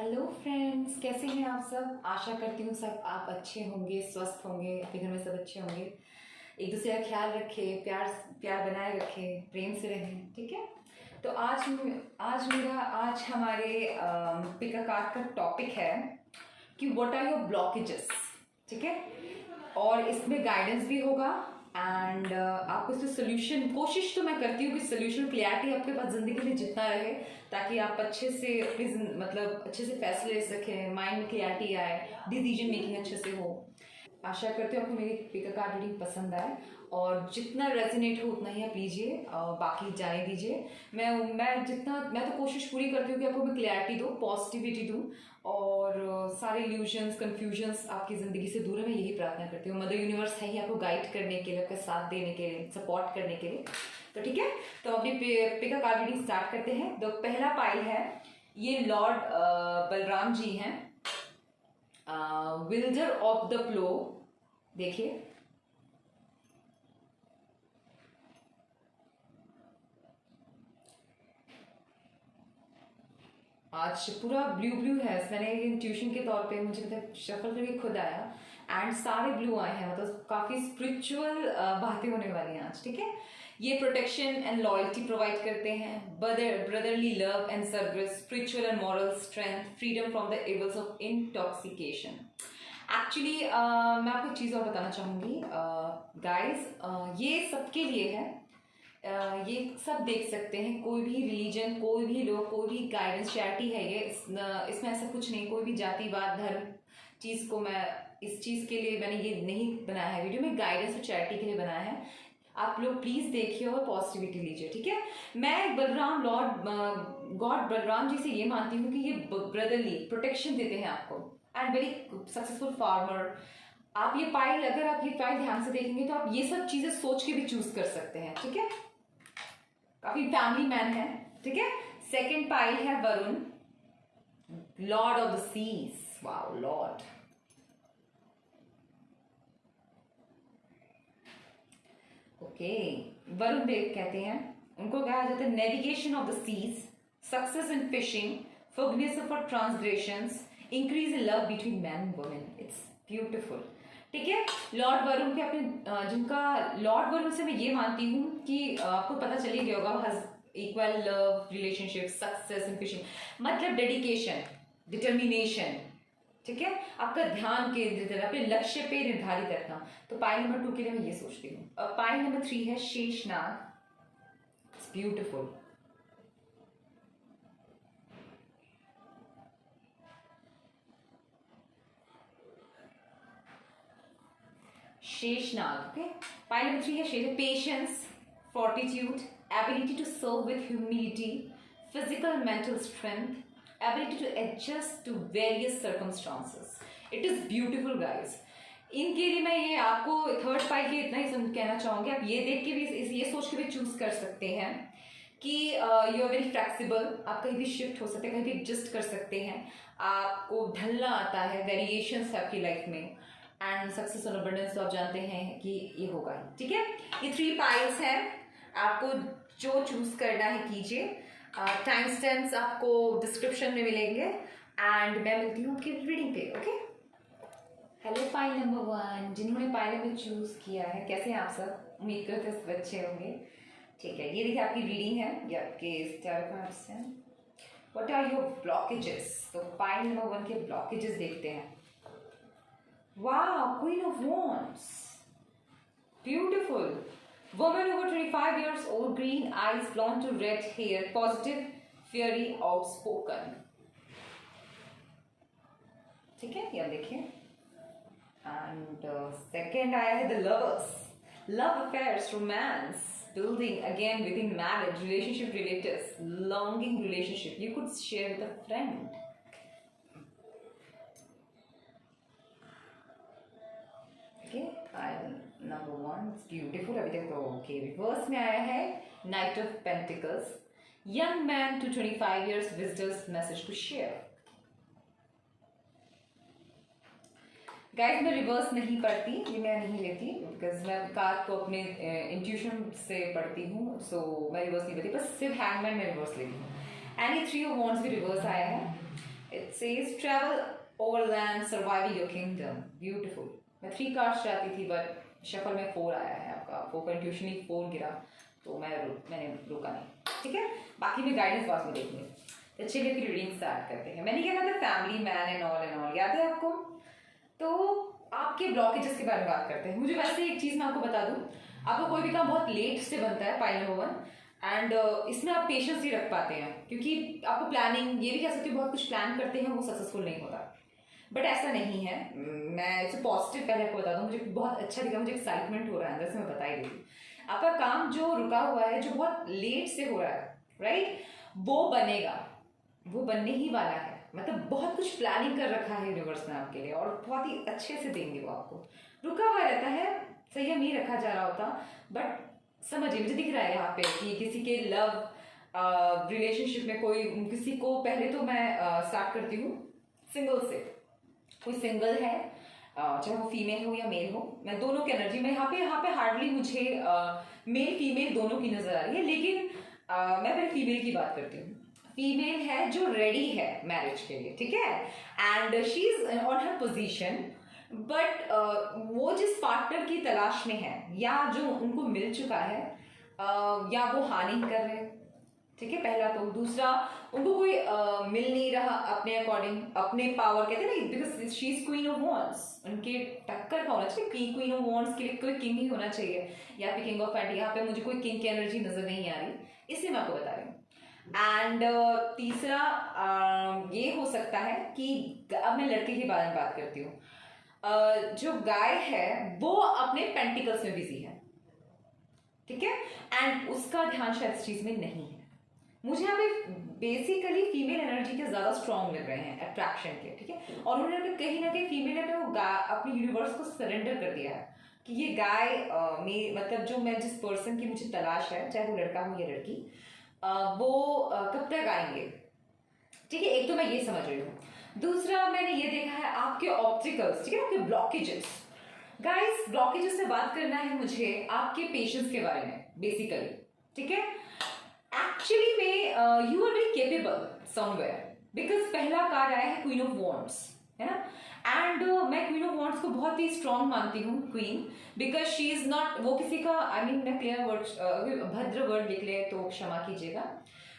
Hello friends, कैसे हैं आप सब। आशा करती हूँ सब आप अच्छे होंगे, स्वस्थ होंगे, अपने घर में सब अच्छे होंगे। एक दूसरे का ख्याल रखें, प्यार प्यार बनाए रखें, प्रेम से रहें, ठीक है। तो आज हमारे पिक अ कार्ड का टॉपिक है कि व्हाट आर योर ब्लॉकेजेस, ठीक है। और इसमें गाइडेंस भी होगा एंड आपको इसमें सोल्यूशन, कोशिश तो मैं करती हूँ कि सोल्यूशन क्लियरिटी आपके पास ज़िंदगी में जितना रहे, ताकि आप अच्छे से अपनी मतलब अच्छे से फैसले ले सकें, माइंड में क्लियरिटी आए, डिसीजन मेकिंग अच्छे से हो। आशा करती हूँ आपको मेरी पिक अ कार्ड रीडिंग पसंद आए और जितना रेजोनेट हो उतना ही आप लीजिए, बाकी जाने दीजिए। मैं तो कोशिश पूरी करती हूँ कि आपको मैं क्लैरिटी दूँ, पॉजिटिविटी दूँ और सारे इल्यूजन्स, कन्फ्यूजन्स आपकी ज़िंदगी से दूर है। मैं यही प्रार्थना करती हूँ। मदर यूनिवर्स है ही आपको गाइड करने के लिए, आपका साथ देने के लिए, सपोर्ट करने के लिए। तो ठीक है, तो अपनी pick a card reading start करते हैं। तो पहला पाइल है, ये लॉर्ड बलराम जी हैं, विल्डर ऑफ द प्लो। देखिए, आज पूरा ब्लू ब्लू है। मैंने इंट्यूशन के तौर पे मुझे मतलब शफल करके खुद आया एंड सारे ब्लू आए हैं, मतलब काफी स्पिरिचुअल बातें होने वाली हैं आज, ठीक है। ये प्रोटेक्शन एंड लॉयल्टी प्रोवाइड करते हैं, brotherly love and service, spiritual and moral strength, freedom from the evils of intoxication. Actually मैं आपको एक चीज़ और बताना चाहूँगी गाइस, ये सबके लिए है। ये सब देख सकते हैं, कोई भी रिलीजन, कोई भी लोग, कोई भी गाइडेंस, चैरिटी है ये। इसमें ऐसा कुछ नहीं, कोई भी जातिवाद, धर्म चीज़ को मैं इस चीज़ के लिए मैंने ये नहीं बनाया है वीडियो में, गाइडेंस और चैरिटी के लिए बनाया है। आप लोग प्लीज़ देखिए और पॉजिटिविटी लीजिए, ठीक है। मैं बलराम गॉड बलराम जी से ये मानती हूँ कि ये ब्रदरली प्रोटेक्शन देते हैं आपको एंड वेरी सक्सेसफुल फार्मर। आप ये फाइल, अगर आप ये फाइल ध्यान से देखेंगे तो आप ये सब चीज़ें सोच के भी चूज कर सकते हैं, ठीक है। काफी फैमिली मैन है, ठीक है। सेकंड पाइल है Varun, lord of the seas. Wow, lord. Okay, Varun Dev कहते हैं, उनको कहा जाता है navigation of the seas, success in fishing, forgiveness for transgressions, increase in love between man and women. It's beautiful, ठीक है। लॉर्ड वरुण के अपने जिनका लॉर्ड वरुण से मैं ये मानती हूँ कि आपको पता चल ही गया होगा, equal love relationship, success in fishing, मतलब डेडिकेशन, डिटर्मिनेशन, ठीक है। आपका ध्यान केंद्रित है, अपने लक्ष्य पे निर्धारित रखना। तो पाइल नंबर 2 के लिए मैं ये सोचती हूँ। पाइल नंबर 3 है Sheshnag. It's beautiful. Sheshnag, okay. Pile number 3 है शेष, patience, fortitude, ability to serve with humility, physical and mental strength, ability to adjust to various circumstances. It is beautiful guys. इनके लिए मैं ये आपको थर्ड पाइल के इतना ही कहना चाहूँगी। आप ये देख के भी, ये सोच के भी चूज कर सकते हैं कि यू आर वेरी फ्लेक्सिबल, आप कहीं भी शिफ्ट हो सकते हैं, कहीं भी एडजस्ट कर सकते हैं, आपको ढलना आता है, वेरिएशंस है आपकी लाइफ में एंड सक्सेस और अबंडेंस तो आप जानते हैं कि ये होगा, ठीक है। ये 3 पाइल्स हैं, आपको जो चूज करना है कीजिए। टाइम स्टैम्प्स आपको डिस्क्रिप्शन में मिलेंगे एंड मैं मिलती हूँ आपकी रीडिंग पे, ओके। हेलो पाइल नंबर 1, जिन्होंने पाइल नंबर चूज किया है, कैसे हैं आप सब। उम्मीद करते हैं सब अच्छे होंगे, ठीक है। ये देखिए आपकी रीडिंग है, ये आपके टैरो कार्ड्स हैं। What are your blockages. तो पाइल नंबर 1 के ब्लॉकेजेस देखते हैं। वाह, queen of wands, beautiful. Woman over 25 years old, green eyes, blonde to red hair, positive, fiery, outspoken. ठीक है, ये देखिए। एंड सेकेंड आया है the lovers, love affairs, romance, building again within marriage, relationship relatives, longing relationship. You could share with a friend. Okay, number 1, beautiful. अभी तक तो okay. Reverse में आया है knight of pentacles, young man to 25 years, visitors message to share. Guys, मैं reverse नहीं पढ़ती, ये मैं नहीं लेती बिकॉज मैं कार्ड को अपने इंट्यूशन से पढ़ती हूँ, सो मैं रिवर्स नहीं लेती, बस सिर्फ हैंगमैन में रिवर्स लेती हूँ। एंड ये 3 ऑफ वॉन्ड्स भी रिवर्स आया है। It's says travel overland survive your kingdom, beautiful. मैं 3 कार्ड्स चाहती थी बट शफल में 4 आया है आपका, 4 का इंट्यूशन ही 4 गिरा, तो मैंने रुका नहीं, ठीक है। बाकी मैं गाइडेंस बाद में देखूंगी। तो चलिए फिर रीडिंग स्टार्ट करते हैं। मैंने क्या कहा था, फैमिली मैन एंड ऑल, याद है आपको? तो आपके ब्लॉकेजेस के बारे में बात करते हैं। मुझे वैसे एक चीज मैं आपको बता दूं, आपका कोई भी काम बहुत लेट से बनता है, पाइल नंबर 1, एंड इसमें आप पेशेंस नहीं रख पाते हैं, क्योंकि आपको प्लानिंग, ये भी कह सकते हो बहुत कुछ प्लान करते हैं, वो सक्सेसफुल नहीं होता। बट ऐसा नहीं है, मैं इसे पॉजिटिव पहले आपको बता दूं, मुझे बहुत अच्छा दिखा, मुझे एक्साइटमेंट हो रहा है अंदर से, मैं बता ही दूंगी। आपका काम जो रुका हुआ है, जो बहुत लेट से हो रहा है, राइट, वो बनेगा, वो बनने ही वाला है। मतलब बहुत कुछ प्लानिंग कर रखा है यूनिवर्स ने आपके लिए, और बहुत ही अच्छे से देंगे वो आपको। रुका हुआ रहता है, संयम नहीं रखा जा रहा होता, बट समझिए मुझे दिख रहा है यहाँ पे कि किसी के लव रिलेशनशिप में कोई किसी को, पहले तो मैं स्टार्ट करती हूँ सिंगल से। कोई सिंगल है, चाहे वो फीमेल हो या मेल हो, मैं दोनों की एनर्जी में यहाँ पे हार्डली मुझे मेल फीमेल दोनों की नजर आ रही है, लेकिन मैं पहले फीमेल की बात करती हूँ। फीमेल है जो रेडी है मैरिज के लिए, ठीक है, and she is on her position, but वो जिस पार्टनर की तलाश में है, या जो उनको मिल चुका है, या वो हाँ नहीं कर रहे, ठीक है, पहला तो। दूसरा, उनको कोई मिल नहीं रहा अपने अकॉर्डिंग, अपने पावर, कहते हैं ना, because she is queen of wands, उनके टक्कर का होना चाहिए। क्वीन ऑफ वॉन्ड्स के लिए कोई किंग ही होना चाहिए, या फिर किंग ऑफ एंड। यहाँ पे मुझे कोई किंग की एनर्जी नजर नहीं आ रही, इसलिए मैं आपको बता रही हूँ। एंड तीसरा ये हो सकता है कि, अब मैं लड़के के बारे में बात करती हूँ, जो गाय है वो अपने पेंटिकल्स में बिजी है, ठीक है, एंड उसका ध्यान शायद इस चीज में नहीं है। मुझे यहाँ पे बेसिकली फीमेल एनर्जी के ज्यादा स्ट्रांग लग रहे हैं अट्रैक्शन के, ठीक है, और उन्होंने कहीं ना कहीं फीमेल ने वो अपनी यूनिवर्स को सरेंडर कर दिया है कि ये गाय मतलब जो मैं जिस पर्सन की मुझे तलाश है, चाहे वो लड़का हो या लड़की, वो कब तक आएंगे, ठीक है। एक तो मैं ये समझ रही हूँ। दूसरा, मैंने ये देखा है आपके ऑब्स्टिकल्स, ठीक है, आपके ब्लॉकेजेस। गाइस, ब्लॉकेजेस से बात करना है मुझे आपके पेशेंस के बारे में बेसिकली, ठीक है। एक्चुअली में you are very capable somewhere, because पहला कार्ड आया है क्वीन ऑफ वॉन्ड्स, है ना, एंड मैं क्वीन ऑफ वॉन्ड्स को बहुत ही स्ट्रांग मानती हूँ queen, because she is not, वो किसी का, आई मीन मैं क्लियर वर्ड, भद्र वर्ड लिख ले तो क्षमा कीजिएगा,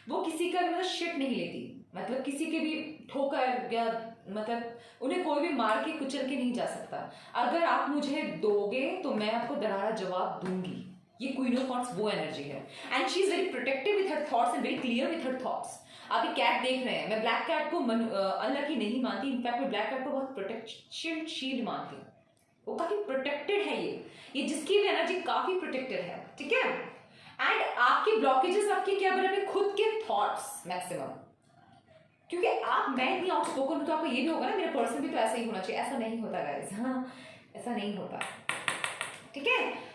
वो किसी का मतलब शिट नहीं लेती, मतलब किसी के भी ठोकर, या मतलब उन्हें कोई भी मार के कुचल के नहीं जा सकता। अगर आप मुझे दोगे तो मैं आपको दरारा जवाब दूंगी। ये क्वीन ऑफ वॉन्ड्स वो एनर्जी है, and she is very protective with her thoughts and very clear with her thoughts. आप ये कैट देख रहे हैं, मैं ब्लैक कैट को अनलकी नहीं मानती, इनफैक्ट मैं ब्लैक कैट को बहुत प्रोटेक्शन शील्ड मानती हूँ। वो काफी प्रोटेक्टेड है, ये जिसकी भी एनर्जी काफी प्रोटेक्टेड है, ठीक है। एंड आपके ब्लॉकेजेस आपके क्या बने, अपने खुद के थॉट्स मैक्सिमम, क्योंकि आप, मैं इतनी आउटस्पोकन, तो आपको ये भी होगा ना, मेरा पर्सन भी तो ऐसा ही होना चाहिए। ऐसा नहीं होता गाइस, हाँ, ऐसा नहीं होता, ठीक है।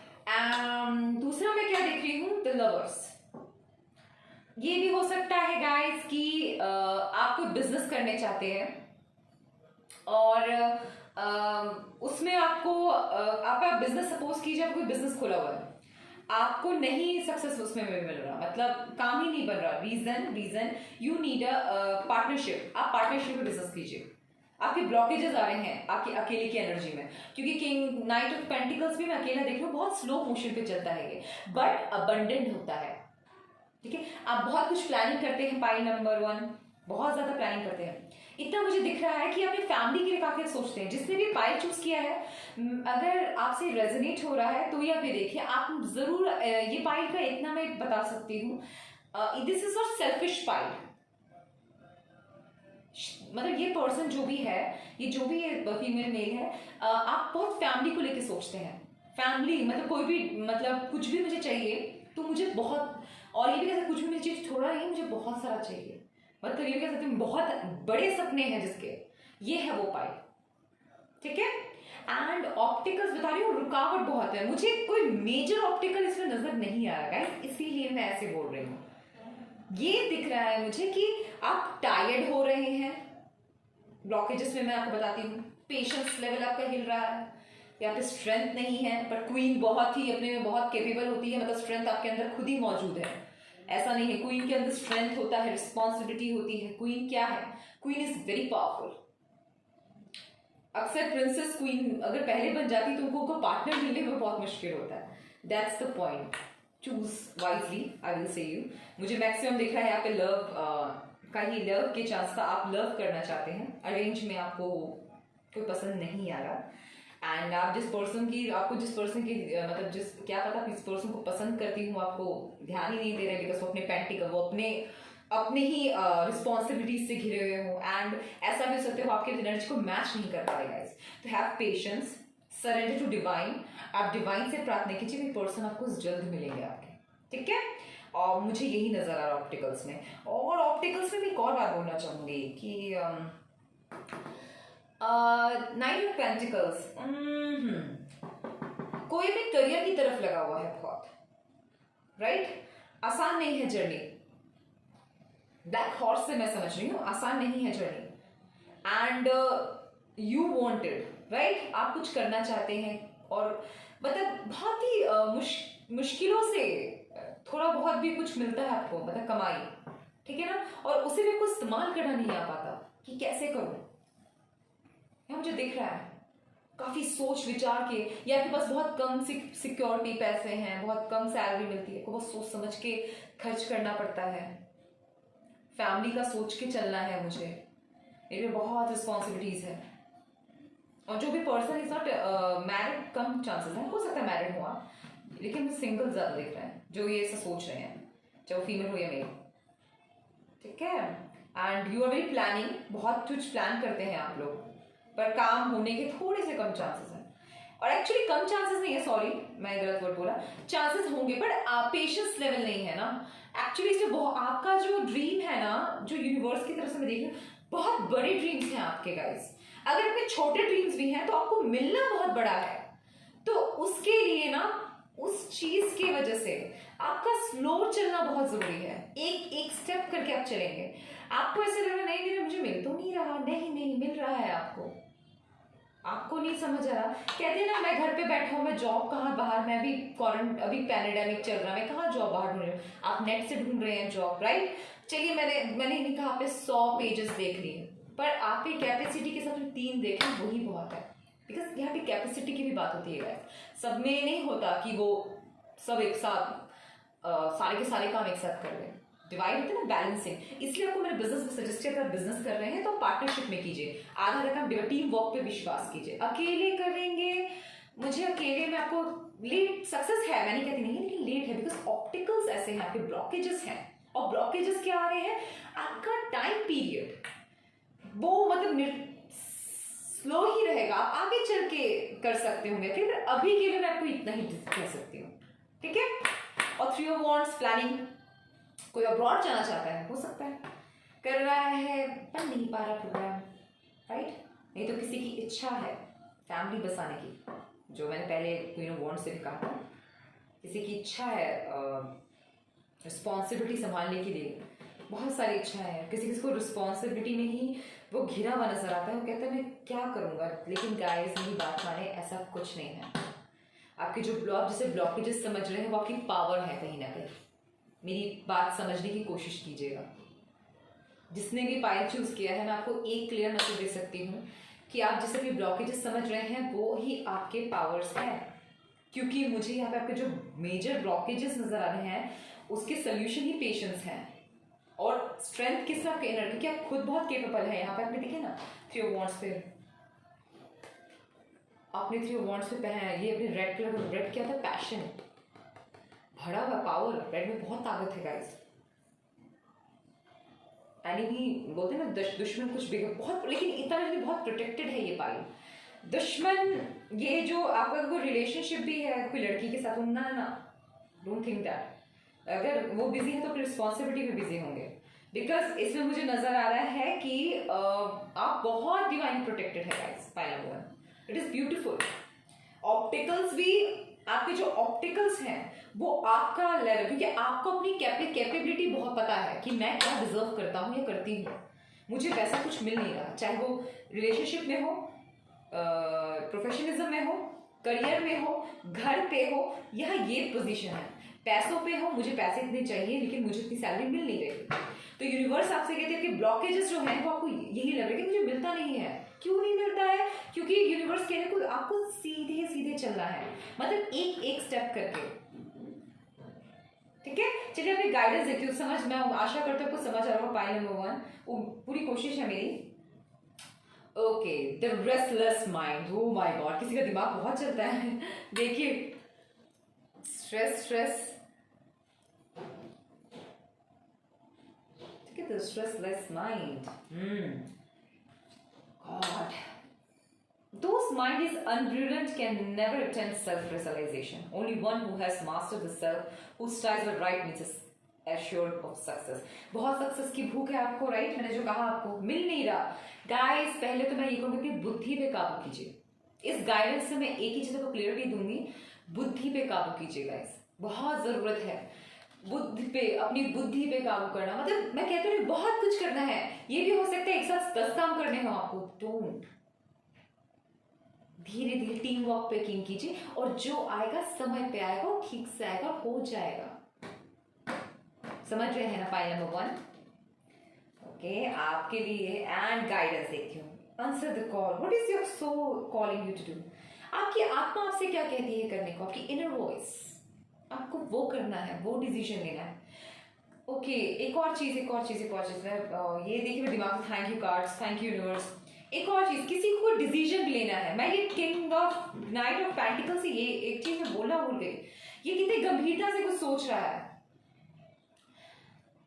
दूसरा मैं क्या देख रही हूँ, द लवर्स। ये भी हो सकता है गाइस कि आप कोई बिजनेस करने चाहते हैं, और उसमें आपको आप बिजनेस, सपोज कीजिए आप कोई बिजनेस खोला हुआ है, आपको नहीं सक्सेस उसमें मिल रहा, मतलब काम ही नहीं बन रहा। Reason you need a partnership. आप पार्टनरशिप में बिजनेस कीजिए। आपके ब्लॉकेजेस आ रहे हैं आपकी अकेले की एनर्जी में, क्योंकि किंग नाइट ऑफ पेंटिकल्स भी मैं अकेला देख रही हूँ, बहुत स्लो मोशन पे चलता है ये, बट अबंडेंट होता है, ठीक है। आप बहुत कुछ प्लानिंग करते हैं, पाइल नंबर 1 बहुत ज्यादा प्लानिंग करते हैं। इतना मुझे दिख रहा है कि अपनी फैमिली के लिए काफी सोचते हैं। जिसने भी पाइल चूज किया है, अगर आपसे रेजोनेट हो रहा है तो ये देखिए, आप जरूर ये पाइल का इतना मैं बता सकती हूँ, this is not selfish pile. मतलब ये पर्सन जो भी है, ये जो भी फीमेल मेल है, आप बहुत फैमिली को लेके सोचते हैं। फैमिली मतलब कोई भी, मतलब कुछ भी मुझे चाहिए तो मुझे बहुत, और ये भी कह सकते कुछ भी मुझे चीज थोड़ा नहीं, मुझे बहुत सारा चाहिए, मतलब ये कह सकते हैं बहुत बड़े सपने हैं जिसके, ये है वो पाइल, ठीक है। एंड ऑप्टिकल्स बता रही हूँ, रुकावट बहुत है, मुझे कोई मेजर ऑप्टिकल इसमें नजर नहीं आ रहा है, इसीलिए मैं ऐसे बोल रही हूँ। ये दिख रहा है मुझे कि आप टायर्ड हो रहे हैं। ब्लॉकेजेस में मैं आपको बताती हूँ, पेशेंस लेवल आपका हिल रहा है, या फिर स्ट्रेंथ नहीं है, पर क्वीन बहुत ही अपने में बहुत कैपेबल होती है, मतलब स्ट्रेंथ आपके अंदर खुद ही मौजूद है, ऐसा नहीं है। क्वीन के अंदर स्ट्रेंथ होता है, रिस्पॉन्सिबिलिटी होती है। क्वीन क्या है? Queen is very powerful. अक्सर प्रिंसेस क्वीन अगर पहले बन जाती तो उनको पार्टनर मिलने में बहुत मुश्किल होता है। That's the point. Choose wisely, I will say you. मुझे मैक्सिमम दिख रहा है यहाँ पे लव का ही, लव के चांस था। आप लव करना चाहते हैं, अरेंज में आपको कोई पसंद नहीं आ रहा। एंड आप जिस पर्सन की, आपको जिस पर्सन की मतलब जिस, क्या पता किस पर्सन को पसंद करती हूँ, आपको ध्यान ही नहीं दे रहे बिकॉज वो अपने पेंटिकल, वो अपने ही रिस्पॉन्सिबिलिटीज से घिरे हुए हो। एंड ऐसा भी हो सकते हो आपके एनर्जी को मैच नहीं कर पा रहे गाइस। तो have patience, surrender to divine. आप डिवाइन से प्रार्थना कीजिए कि पर्सन आपको जल्द मिलेंगे आपके, ठीक है। और मुझे यही नजर आ रहा है ऑप्टिकल्स में। और ऑप्टिकल्स में भी एक और बात बोलना चाहूंगी कि नाइट ऑफ पेंटिकल्स कोई भी करियर की तरफ लगा हुआ है बहुत, राइट। आसान नहीं है जर्नी। ब्लैक हॉर्स से मैं समझ रही हूँ आसान नहीं है journey. And you wanted, right. आप कुछ करना चाहते हैं और मतलब बहुत ही मुश्किलों से थोड़ा बहुत भी कुछ मिलता है आपको, मतलब कमाई, ठीक है ना। और उसे भी आपको इस्तेमाल करना नहीं आ पाता कि कैसे करूं। यह मुझे दिख रहा है काफी सोच विचार के, या आपके पास बहुत कम सिक्योरिटी पैसे हैं, बहुत कम सैलरी मिलती है, बहुत सोच समझ के खर्च करना पड़ता है। फैमिली का सोच के चलना है मुझे, मेरे बहुत रिस्पॉन्सिबिलिटीज है। और जो भी person is not married, come chances है, हो सकता है मैरिड हुआ, लेकिन सिंगल ज्यादा दिख रहा है जो ये ऐसा सोच रहे हैं, चाहे वो फीमेल हो या मेल, ठीक है। And you are very planning, बहुत कुछ प्लान करते हैं आप लोग, पर काम होने के थोड़े से कम चांसेस हैं। और एक्चुअली कम चांसेस नहीं है, सॉरी मैं गलत वर्ड बोला, चांसेस होंगे बट पेशेंस लेवल नहीं है ना। एक्चुअली इसमें बहुत आपका जो ड्रीम है ना, जो यूनिवर्स की तरफ से मैं देख रही हूँ, बहुत बड़े ड्रीम्स हैं आपके गाइस। अगर आपके छोटे ड्रीम्स भी हैं तो आपको मिलना बहुत बड़ा है। तो उसके लिए ना, उस चीज की वजह से आपका स्लो चलना बहुत जरूरी है। एक एक स्टेप करके आप चलेंगे। आपको ऐसे लग रहा नहीं मुझे मिल तो नहीं रहा, नहीं मिल रहा है आपको नहीं समझ आ रहा। कहते हैं ना मैं घर पे बैठा हूँ, मैं जॉब कहाँ बाहर, मैं अभी पैंडेमिक चल रहा है, मैं कहाँ जॉब बाहर ढूंढ रही हूँ, आप नेट से ढूंढ रहे हैं जॉब, राइट। चलिए मैंने नहीं कहा आपने 100 पेजेस देख लिए, पर आपकी कैपेसिटी के साथ 3 देखें वही बहुत है। बिकॉज यहाँ पे कैपेसिटी की भी बात होती है। सब में नहीं होता कि वो सब एक साथ सारे के सारे काम एक साथ कर रहे हैं, डिवाइड होते हैं ना, बैलेंसिंग। इसलिए आपको मेरे बिजनेस में सजेस्ट किया, अगर बिजनेस कर रहे हैं तो पार्टनरशिप में कीजिए, आधा रकम टीम वर्क पे विश्वास कीजिए। अकेले करेंगे, मुझे अकेले में आपको लेट सक्सेस है, मैं नहीं कहती नहीं, लेकिन लेट है बिकॉज ऑप्टिकल्स ऐसे हैं, आपके ब्लॉकेजेस हैं। और ब्लॉकेजेस क्या आ रहे हैं, आपका टाइम पीरियड वो मतलब स्लो ही रहेगा, आप आगे चल के कर सकते होंगे, फिर अभी के लिए मैं आपको इतना ही कह सकती हूँ, ठीक है। और 3 ऑफ वांड्स प्लानिंग, कोई अब्रॉड जाना चाहता है, हो सकता है, कर रहा है पर नहीं पा रहा प्रोग्राम, राइट। नहीं तो किसी की इच्छा है फैमिली बसाने की, जो मैंने पहले क्वीन ऑफ वांड्स से भी कहा था, किसी की इच्छा है रिस्पॉन्सिबिलिटी संभालने के लिए, बहुत सारी इच्छाएं हैं। किसी को रिस्पॉन्सिबिलिटी में ही वो घिरा हुआ नजर आता है, वो कहता है मैं क्या करूंगा। लेकिन गाइस मेरी बात माने, ऐसा कुछ नहीं है। आपके जो जिसे ब्लॉकेजेस समझ रहे हैं वो आपकी पावर है कहीं ना कहीं। मेरी बात समझने की कोशिश कीजिएगा। जिसने भी पायल चूज किया है, मैं आपको एक क्लियर मैसेज दे सकती हूँ कि आप जिसे भी ब्लॉकेजेस समझ रहे हैं वो ही आपके पावर्स हैं। क्योंकि मुझे यहाँ पे आपके जो मेजर ब्लॉकेजेस नजर आ रहे हैं उसके सोल्यूशन ही पेशेंस हैं। और स्ट्रेंथ किस आपके इनर, क्योंकि आप खुद बहुत केपेबल है। यहाँ पे आपने देखे ना 3 ऑफ वांड्स पे, आपने 3 ऑफ वांड्स पे पहना है, ये अपने रेड कलर का, रेड क्या था, पैशन, भरा हुआ पावर। रेड में बहुत ताकत है गाइस। एनिमी बोलते हैं ना, दुश्मन कुछ बिगड़ बहुत, लेकिन इतना नहीं, बहुत प्रोटेक्टेड है ये पाइल। दुश्मन ये जो आपका कोई रिलेशनशिप भी है कोई लड़की के साथ, ना डोंट थिंक दैट। अगर वो बिजी है तो फिर रिस्पॉन्सिबिलिटी में बिजी होंगे। बिकॉज इसमें मुझे नजर आ रहा है कि आप बहुत डिवाइन प्रोटेक्टेड है guys. Pile number 1, it is beautiful. Opticals भी, आपके जो ऑप्टिकल्स हैं वो आपका लेवल, क्योंकि आपको अपनी कैपेबिलिटी बहुत पता है कि मैं क्या डिजर्व करता हूँ या करती हूँ। मुझे वैसा कुछ मिल नहीं रहा, चाहे वो रिलेशनशिप में हो, प्रोफेशनलिज्म में हो, करियर में हो, घर पे हो, यहाँ ये पोजीशन है। पैसों पे हो, मुझे पैसे इतने चाहिए लेकिन मुझे इतनी सैलरी मिल नहीं रही, तो यूनिवर्स आपसे कहते हैं कि ब्लॉकेजेस जो हैं वो आपको यही लग रहा है कि मुझे मिलता नहीं है। क्यों नहीं मिलता है? क्योंकि यूनिवर्स कहने को आपको सीधे सीधे चलना है, मतलब एक एक स्टेप करके। ठीक है, चलिए अपनी गाइडेंस देखती हूँ। समझ, मैं आशा करती हूँ आपको समझ आ रहा होगा। पाइल नंबर 1, वो पूरी कोशिश है मेरी। Okay, the restless mind. Oh my God, किसी का दिमाग बहुत चलता है। देखिए, स्ट्रेस, ठीक है, the stressless mind. God, those mind is unbrilliant can never attempt self-realization. Only one who has mastered the self, who strives the right means is assured of success. बहुत सक्सेस की भूख है आपको, राइट? मैंने जो कहा आपको मिल नहीं रहा। गाइस, पहले तो मैं ये कहूंगी कि बुद्धि पे काबू कीजिए। इस गाइडेंस से मैं एक ही चीज को क्लियरली दूंगी, बुद्धि पे काबू कीजिए गाइस, बहुत जरूरत है बुद्धि पे, अपनी बुद्धि पे काबू करना। मतलब मैं कहती हूँ बहुत कुछ करना है, ये भी हो सकता है एक साथ 10 काम करने हो आपको। डोंट, धीरे धीरे टीम वर्क पे यकीन कीजिए, और जो आएगा समय पे आएगा, ठीक से आएगा, हो जाएगा। समझ रहे हैं ना? पाइल नंबर 1, ओके, आपके लिए एंड गाइडेंस देखती हूँ। Answer the call, what is your soul calling you to do? आपकी आत्मा आपसे क्या कहती है करने को? आपकी इनर वॉइस, आपको वो करना है, वो डिसीजन लेना है। ओके, एक और चीज मैं ये देखिए, मेरे दिमाग में thank you cards, thank you universe. एक और चीज, किसी को डिसीजन लेना है। मैं ये king of night of pentacle से ये एक चीज मैं बोलना भूल गई। ये कितनी गंभीरता से कुछ सोच रहा है,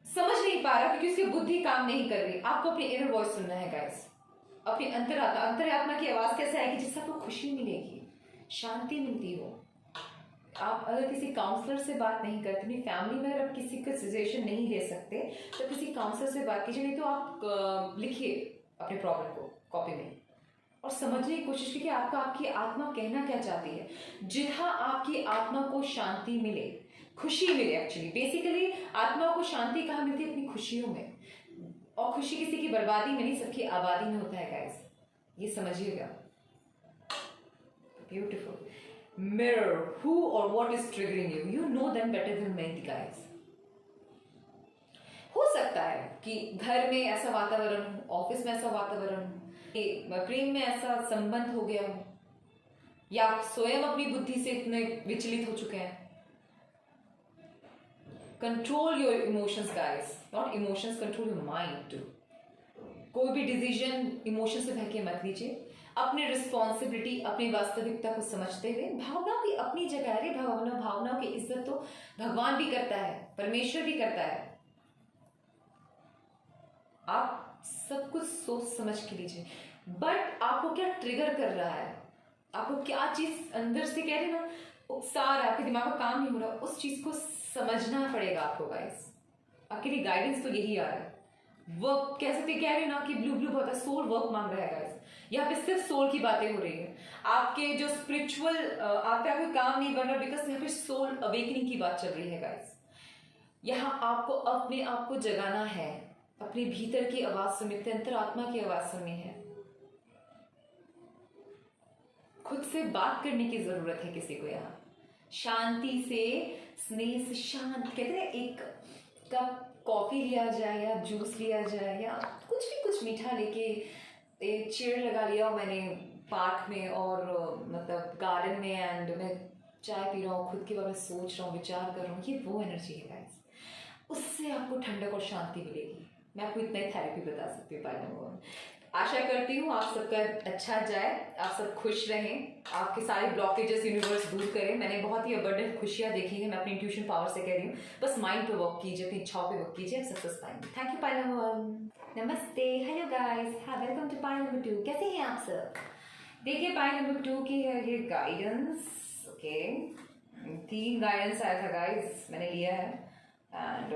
समझ नहीं पा रहा क्योंकि उसकी बुद्धि काम नहीं कर रही। आपको अपनी इनर वॉइस सुनना है गाइस, अपनी अंतरात्मा की आवाज कैसे आएगी? जिससे आपको खुशी मिलेगी, शांति मिलती हो। आप अगर किसी काउंसलर से बात नहीं करते, अपनी फैमिली में अगर आप किसी का सजेशन नहीं ले सकते, तो किसी काउंसलर से बात कीजिए। नहीं तो आप लिखिए अपने प्रॉब्लम को कॉपी में और समझने की कोशिश कीजिए आपकी आत्मा कहना क्या चाहती है। जहाँ आपकी आत्मा को शांति मिले, खुशी मिले, एक्चुअली बेसिकली आत्मा को शांति कहाँ मिलती है? अपनी खुशियों में। और खुशी किसी की बर्बादी में नहीं, सबकी आबादी में होता है गाइस, ये समझिएगा। Beautiful. Mirror who or what is triggering you. You know them better than many guys. हो सकता है कि घर में ऐसा वातावरण हो, ऑफिस में ऐसा वातावरण हो, प्रेम में ऐसा संबंध हो गया हो, या आप स्वयं अपनी बुद्धि से इतने विचलित हो चुके हैं। Control your emotions guys, not emotions, control your mind too. कोई भी डिसीजन इमोशन से बह के मत लीजिए। अपनी रिस्पॉन्सिबिलिटी, अपनी वास्तविकता को समझते हुए, भावनाओं की अपनी जगह है। भावनाओं की इज्जत तो भगवान भी करता है, परमेश्वर भी करता है। आप सब कुछ सोच समझ के लीजिए, बट आपको क्या ट्रिगर कर रहा है, आपको क्या चीज अंदर से कह रहे ना उकसा रहा है, आपके दिमाग में काम नहीं हो रहा, उस चीज को समझना पड़ेगा आपको गाइस। आपके लिए गाइडेंस तो यही आ रहा है। वर्क कह सकते कह रहे ना कि ब्लू बहुत है, सोल वर्क मांग रहा है गाइस। यहाँ पे सिर्फ सोल की बातें हो रही है। आपके जो स्पिरिचुअल आपका कोई काम नहीं बन रहा, बिकॉज यहाँ पे सोल अवेकनिंग की बात चल रही है गाइस। यहाँ आपको अपने आप को जगाना है, अपने भीतर की आवाज सुननी, अंतरात्मा की आवाज सुननी है। खुद से बात करने की जरूरत है किसी को। यहाँ शांति से, स्नेह से, शांत कहते हैं, एक कप कॉफी लिया जाए या जूस लिया जाए या कुछ मीठा लेके एक चेयर लगा लिया मैंने पार्क में और मतलब गार्डन में, एंड मैं चाय पी रहा हूँ, खुद के बारे में सोच रहा हूँ, विचार कर रहा हूँ, ये वो एनर्जी है गाइस। उससे आपको ठंडक और शांति मिलेगी। मैं आपको इतना ही थेरेपी बता सकती हूँ पाइल नंबर 1। आशा करती हूँ आप सबका अच्छा जाए, आप सब खुश रहें, आपके सारे ब्लॉकेजेस यूनिवर्स दूर करें। मैंने बहुत ही अबंडेंट खुशियाँ देखी हैं, मैं अपनी इंट्यूशन पावर से कह रही हूँ। बस माइंड पे वर्क कीजिए, अपनी इच्छाओं पे वर्क कीजिए, आप सक्सेस पाएंगे। Thank you pile number 1। नमस्ते, hello guys, welcome to pile number 2। कैसे हैं आप सब? देखिए पाइल नंबर 2 की है ये गाइडेंस। ओके, 3 गाइडेंस आया था गाइस, मैंने लिया है एंड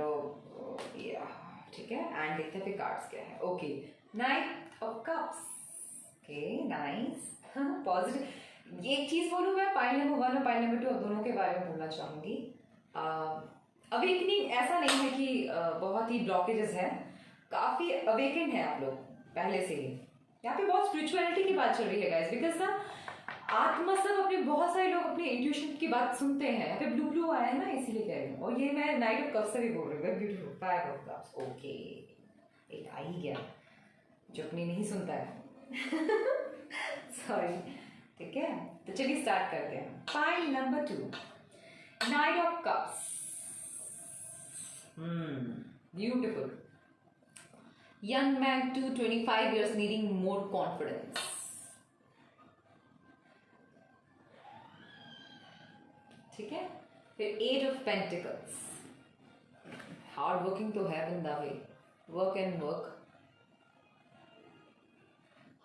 ठीक है। एंड देखते हैं कार्ड्स क्या है। Okay, night of cups. Okay, nice, positive. ये एक चीज बोलूँ मैं, पाइल नंबर 1 और पाइल नंबर 2 अब दोनों के बारे में बोलना चाहूंगी। अवेकनिंग ऐसा नहीं है कि बहुत ही ब्लॉकेजेस है, काफी अवेकन है आप लोग पहले से ही। यहाँ पे बहुत स्पिरिचुअलिटी की बात चल रही है गाइस, बिकॉज ना आत्मा सब अपने, बहुत सारे लोग अपनी इंट्यूशन की बात सुनते हैं। फिर ब्लू ब्लू आया है ना, इसीलिए कह रही हूँ। और ये मैं नाइट ऑफ कप्स से भी बोल रही हूँ, ब्यूटीफुल 5 ऑफ कप्स। ओके, एक आ ही गया जो अपनी नहीं सुनता है। सॉरी, ठीक है। तो चलिए स्टार्ट करते हैं। Pile number 2, night of cups. Beautiful. Young man to 25 years needing more confidence. ठीक है। फिर 8 of Pentacles. हार्ड वर्किंग तो है बंदा भाई, work and work,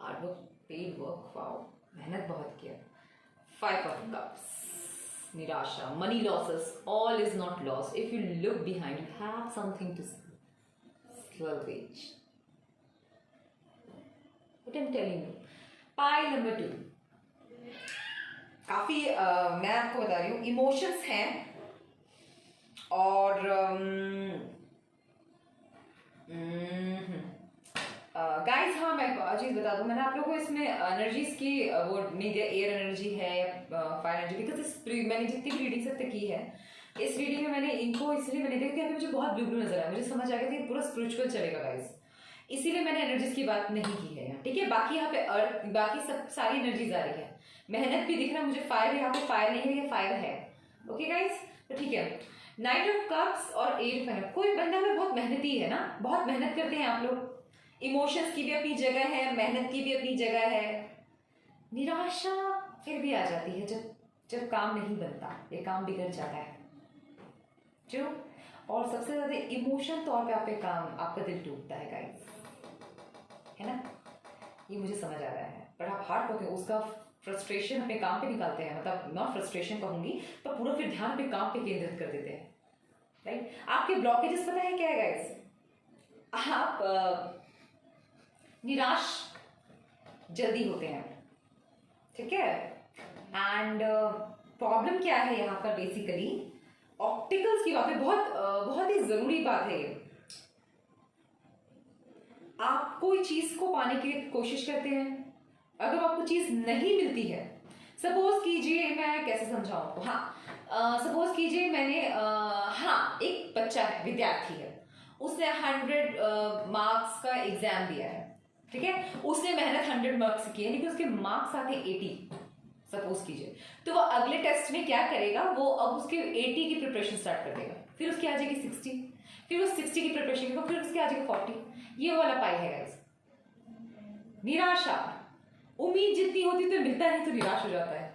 hard work, paid work, wow, मेहनत बहुत किया। 5 of Cups. निराशा, money losses, all is not loss. If you look behind you have something to salvage. What I'm telling you. Pile number 2. काफी मैं आपको बता रही हूँ, इमोशंस हैं। और गाइस, हाँ मैं एक चीज बता दूं, मैंने आप लोगों को इसमें एनर्जीज की वो नहीं दिया, एयर एनर्जी है या फायर एनर्जी, बिकॉज मैंने जितनी भी रीडिंग सब तक की है, इस रीडिंग में मैंने इनको इसलिए मैंने देखा कि अभी मुझे बहुत ब्लू ब्लू नजर आया, मुझे समझ आ गया था पूरा स्पिरिचुअल चलेगा गाइस, इसीलिए मैंने एनर्जीज की बात नहीं की है यहाँ, ठीक है। बाकी यहाँ पे अर्थ, बाकी सब सारी एनर्जीज आ रही है, मेहनत भी दिख रहा है मुझे, फायर यहाँ पे फायर नहीं है, फायर है। ओके गाइस, तो ठीक है। नाइट ऑफ कप्स और 8 ऑफ, कोई बंदा में बहुत मेहनती है ना, बहुत मेहनत करते हैं आप लोग, इमोशंस की भी अपनी जगह है, मेहनत की भी अपनी जगह है। निराशा फिर भी आ जाती है जब जब काम नहीं बनता, ये काम बिगड़ जाता है जो, और सबसे ज्यादा इमोशन तौर पे आप पे काम, आपका दिल टूटता है गाइस, है ना, ये मुझे समझ आ रहा है। पर आप हार्ड वर्किंग, उसका फ्रस्ट्रेशन अपने काम पे निकालते हैं, मतलब नॉट फ्रस्ट्रेशन कहूंगी, पर पूरा फिर ध्यान अपने काम पे केंद्रित कर देते हैं, राइट। आपके ब्लॉकेजेस पता है क्या है गाइस, आप निराश जल्दी होते हैं, ठीक है। एंड प्रॉब्लम क्या है यहाँ पर, बेसिकली ऑप्टिकल्स की बात है, बहुत ही जरूरी बात है ये। आप कोई चीज को पाने की कोशिश करते हैं, अगर आपको चीज नहीं मिलती है, सपोज कीजिए, मैं कैसे समझाऊं आपको, हाँ सपोज कीजिए मैंने हाँ, एक बच्चा है, विद्यार्थी है, उसने 100 मार्क्स का एग्जाम दिया है, ठीक है, उसने मेहनत 100 मार्क्स की है, लेकिन उसके मार्क्स आते 80 सपोज कीजिए, तो वो अगले टेस्ट में क्या करेगा, वो अब उसके 80 की प्रिपरेशन स्टार्ट कर देगा, फिर उसकी आ जाएगी 60, फिर वो 60 की प्रिपरेशन करेगा, फिर उसकी आ जाएगी 40, ये वाला पाई है गाइस। निराशा, उम्मीद जितनी होती तो मिलता नहीं तो निराश हो जाता है,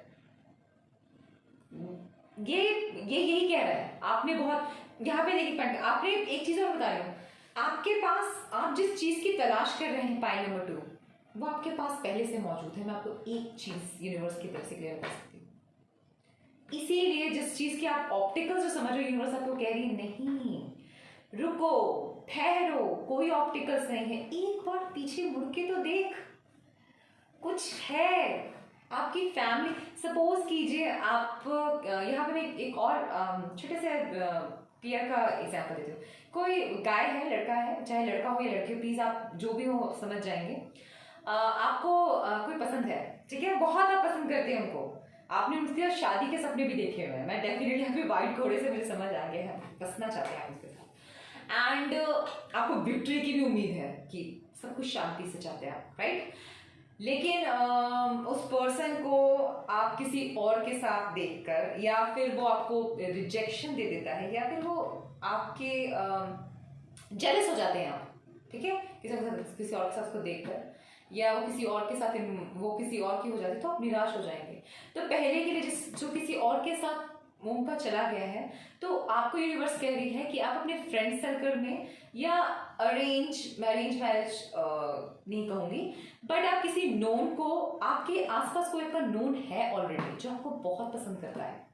ये यही कह रहा है। आपने बहुत यहाँ पे देखिए, आपने एक चीज और बता रही हूँ, आपके पास, आप जिस चीज की तलाश कर रहे हैं, पाई नंबर 2, वो आपके पास पहले से मौजूद है। मैं आपको एक चीज यूनिवर्स की तरफ से क्लियर कर सकती हूँ, इसीलिए जिस चीज की आप ऑप्टिकल्स जो समझ रहे हो, यूनिवर्स आपको कह रही है नहीं, रुको, ठहरो, कोई ऑप्टिकल्स नहीं है, एक बार पीछे मुड़ के तो देख, कुछ है। आपकी फैमिली, सपोज कीजिए आप, यहाँ पे मैं एक और छोटे से पियर का एग्जाम्पल देती हूँ। कोई गाय है, लड़का है, चाहे लड़का हो या लड़की हो, प्लीज आप जो भी हो समझ जाएंगे। आपको कोई पसंद है, ठीक है, बहुत आप पसंद करते हैं उनको, आपने उनके साथ शादी के सपने भी देखे हुए हैं, मैं डेफिनेटली अभी वाइट घोड़े से मुझे समझ आ गया है, बसना चाहते हैं उसके साथ, एंड आपको विक्ट्री की भी उम्मीद है कि सब कुछ शांति से चाहते हैं आप, राइट। लेकिन उस पर्सन को आप किसी और के साथ देखकर, या फिर वो आपको रिजेक्शन दे देता है, या फिर वो आपके जेलस हो जाते हैं आप, ठीक है, किसी और के साथ उसको देखकर, या वो किसी और के साथ, वो किसी और की हो जाती है, तो आप निराश हो जाएंगे। तो पहले के लिए जो किसी और के साथ उनका चला गया है, तो आपको यूनिवर्स कह रही है कि आप अपने फ्रेंड सर्कल में, या अरेंज मैरिज नहीं कहूंगी, बट आप किसी नोन को, आपके आसपास कोई आपका नोन है ऑलरेडी जो आपको बहुत पसंद करता है